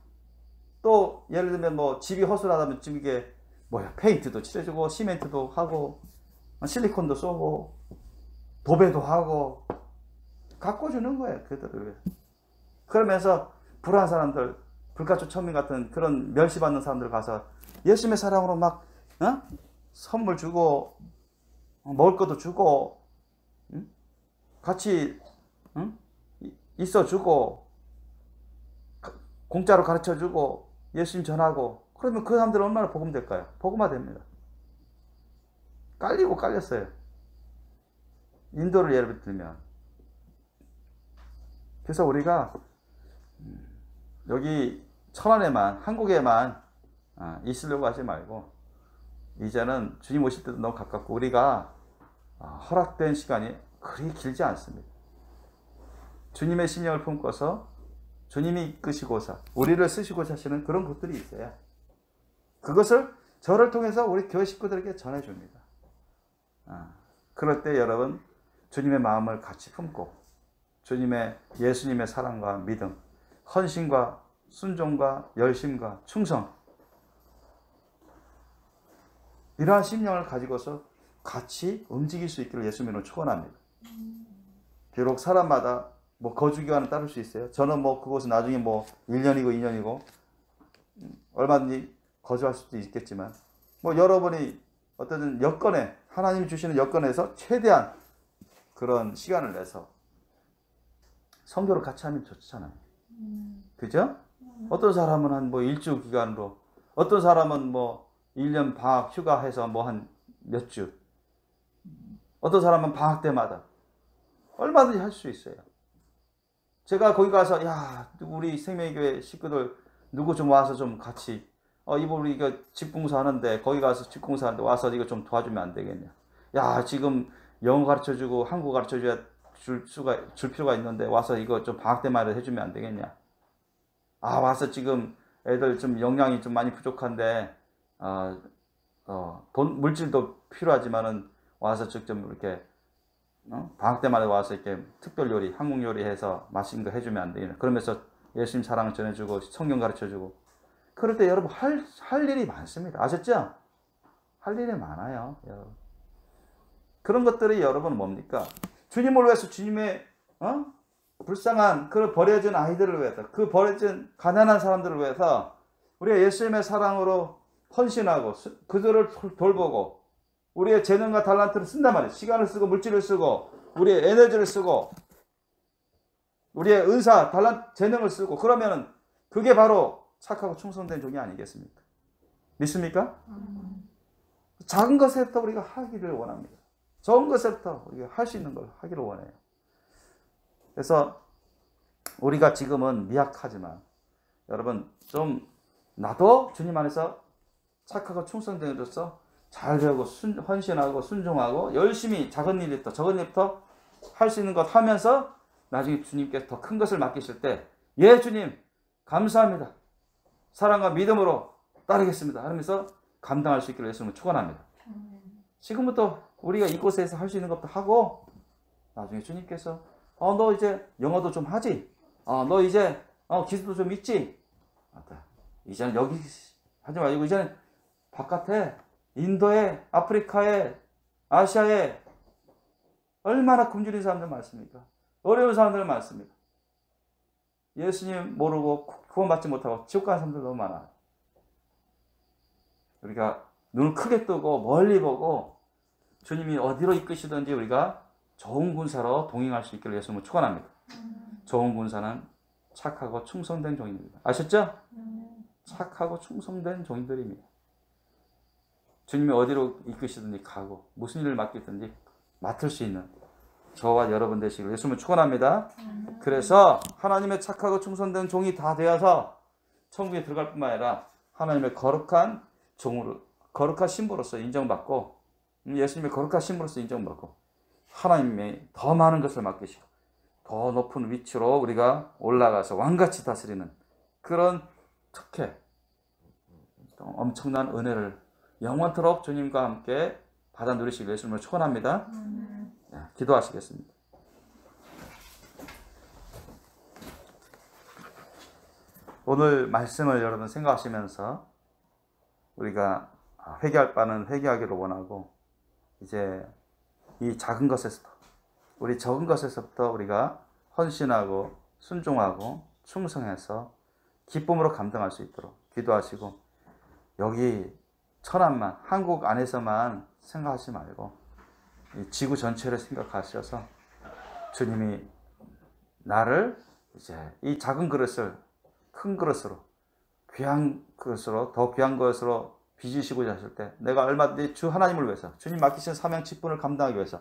또 예를 들면 뭐 집이 허술하다면 집 이게 페인트도 칠해주고 시멘트도 하고 실리콘도 쏘고 도배도 하고 가꿔주는 거예요. 그들을 위해서. 그러면서 불안한 사람들, 불가촉 천민 같은 그런 멸시받는 사람들 가서 예수님의 사랑으로 막 선물 주고 먹을 것도 주고 같이 있어주고 공짜로 가르쳐주고 예수님 전하고 그러면 그 사람들은 얼마나 복음될까요? 복음화됩니다. 깔리고 깔렸어요. 인도를 예를 들면 그래서 우리가 여기 천안에만 한국에만 있으려고 하지 말고 이제는 주님 오실 때도 너무 가깝고 우리가 허락된 시간이 그리 길지 않습니다. 주님의 심령을 품고서 주님이 이끄시고서 우리를 쓰시고자 하시는 그런 것들이 있어요. 그것을 저를 통해서 우리 교회 식구들에게 전해줍니다. 그럴 때 여러분 주님의 마음을 같이 품고 주님의 예수님의 사랑과 믿음, 헌신과 순종과 열심과 충성 이러한 심령을 가지고서 같이 움직일 수 있기를 예수님으로 축원합니다. 비록 사람마다 뭐 거주기간은 따를 수 있어요. 저는 뭐 그곳은 나중에 뭐 1년이고 2년이고 얼마든지 거주할 수도 있겠지만 뭐 여러분이 어떤 여건에 하나님이 주시는 여건에서 최대한 그런 시간을 내서 선교를 같이 하면 좋잖아요. 그죠? 어떤 사람은 한 뭐 일주 기간으로 어떤 사람은 뭐 1년 방학 휴가해서 뭐 한 몇 주 어떤 사람은 방학 때마다 얼마든지 할 수 있어요. 제가 거기 가서 야 우리 생명교회 식구들 누구 좀 와서 좀 같이 이거 우리 이거 집공사 하는데 거기 가서 집공사 하는데 와서 이거 좀 도와주면 안 되겠냐. 야 지금 영어 가르쳐주고 한국어 가르쳐줘야 줄 필요가 있는데 와서 이거 좀 방학 때마다 해주면 안 되겠냐. 와서 지금 애들 좀 영양이 좀 많이 부족한데 돈 물질도 필요하지만은 와서 직접 이렇게 방학 때마다 와서 이렇게 특별 요리, 한국 요리 해서 맛있는 거 해주면 안 되겠냐. 그러면서 예수님 사랑을 전해주고 성경 가르쳐주고 그럴 때 여러분 할 일이 많습니다. 아셨죠? 할 일이 많아요, 여러분. 그런 것들이 여러분 뭡니까? 주님을 위해서 주님의 불쌍한 그 버려진 아이들을 위해서 그 버려진 가난한 사람들을 위해서 우리가 예수님의 사랑으로 헌신하고 그들을 돌보고 우리의 재능과 달란트를 쓴단 말이에요. 시간을 쓰고 물질을 쓰고 우리의 에너지를 쓰고 우리의 은사, 달란트, 재능을 쓰고 그러면은 그게 바로 착하고 충성된 종이 아니겠습니까? 믿습니까? 작은 것에부터 우리가 하기를 원합니다. 적은 것에부터 우리가 할 수 있는 걸 하기를 원해요. 그래서 우리가 지금은 미약하지만 여러분 좀 나도 주님 안에서 착하고 충성된 자로서 잘 배우고 헌신하고 순종하고 열심히 작은 일부터 적은 일부터 할 수 있는 것 하면서 나중에 주님께서 더 큰 것을 맡기실 때 예 주님 감사합니다. 사랑과 믿음으로 따르겠습니다. 하면서 감당할 수 있기를 예수님을 축원합니다. 지금부터 우리가 이곳에서 할 수 있는 것도 하고 나중에 주님께서 너 이제 영어도 좀 하지? 너 이제 기술도 좀 있지? 맞다. 이제는 여기 하지 말고 이제는 바깥에 인도에 아프리카에 아시아에 얼마나 굶주린 사람들 많습니까? 어려운 사람들 많습니다. 예수님 모르고 구원받지 못하고 지옥 가는 사람들 너무 많아. 우리가 눈을 크게 뜨고 멀리 보고 주님이 어디로 이끄시든지 우리가 좋은 군사로 동행할 수 있기를 예수님을 축원합니다. 좋은 군사는 착하고 충성된 종입니다. 아셨죠? 착하고 충성된 종들입니다. 주님이 어디로 이끄시든지 가고 무슨 일을 맡기든지 맡을 수 있는 저와 여러분 되시기를 예수님을 축원합니다. 그래서 하나님의 착하고 충성된 종이 다 되어서 천국에 들어갈 뿐만 아니라 하나님의 거룩한 종으로 거룩한 신부로서 인정받고 예수님의 거룩한 신부로서 인정받고 하나님의 더 많은 것을 맡기시고 더 높은 위치로 우리가 올라가서 왕같이 다스리는 그런 특혜 엄청난 은혜를 영원토록 주님과 함께 받아 누리시길 예수님을 축원합니다. 기도하시겠습니다. 오늘 말씀을 여러분 생각하시면서 우리가 회개할 바는 회개하기를 원하고 이제 이 작은 것에서부터, 우리 적은 것에서부터 우리가 헌신하고 순종하고 충성해서 기쁨으로 감당할 수 있도록 기도하시고, 여기 천안만, 한국 안에서만 생각하지 말고 이 지구 전체를 생각하셔서 주님이 나를 이제 이 작은 그릇을 큰 그릇으로, 귀한 그릇으로, 더 귀한 것으로 빚으시고자 하실 때, 내가 얼마든지 주 하나님을 위해서, 주님 맡기신 사명 직분을 감당하기 위해서,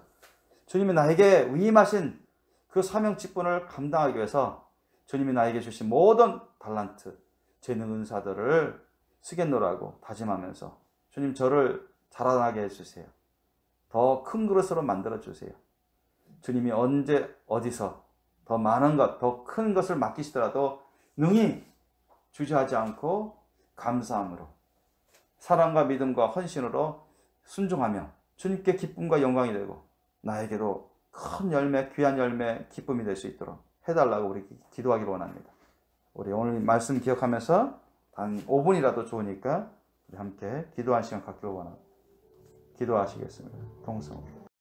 주님이 나에게 위임하신 그 사명 직분을 감당하기 위해서 주님이 나에게 주신 모든 달란트, 재능, 은사들을 쓰겠노라고 다짐하면서, 주님 저를 자라나게 해주세요. 더 큰 그릇으로 만들어주세요. 주님이 언제 어디서 더 많은 것, 더 큰 것을 맡기시더라도 능히 주저하지 않고 감사함으로, 사랑과 믿음과 헌신으로 순종하며 주님께 기쁨과 영광이 되고 나에게도 큰 열매, 귀한 열매, 기쁨이 될 수 있도록 해달라고 우리 기도하기를 원합니다. 우리 오늘 말씀 기억하면서 단 5분이라도 좋으니까 우리 함께 기도하는 시간 갖기를 원합니다. 기도하시겠습니다. 동성.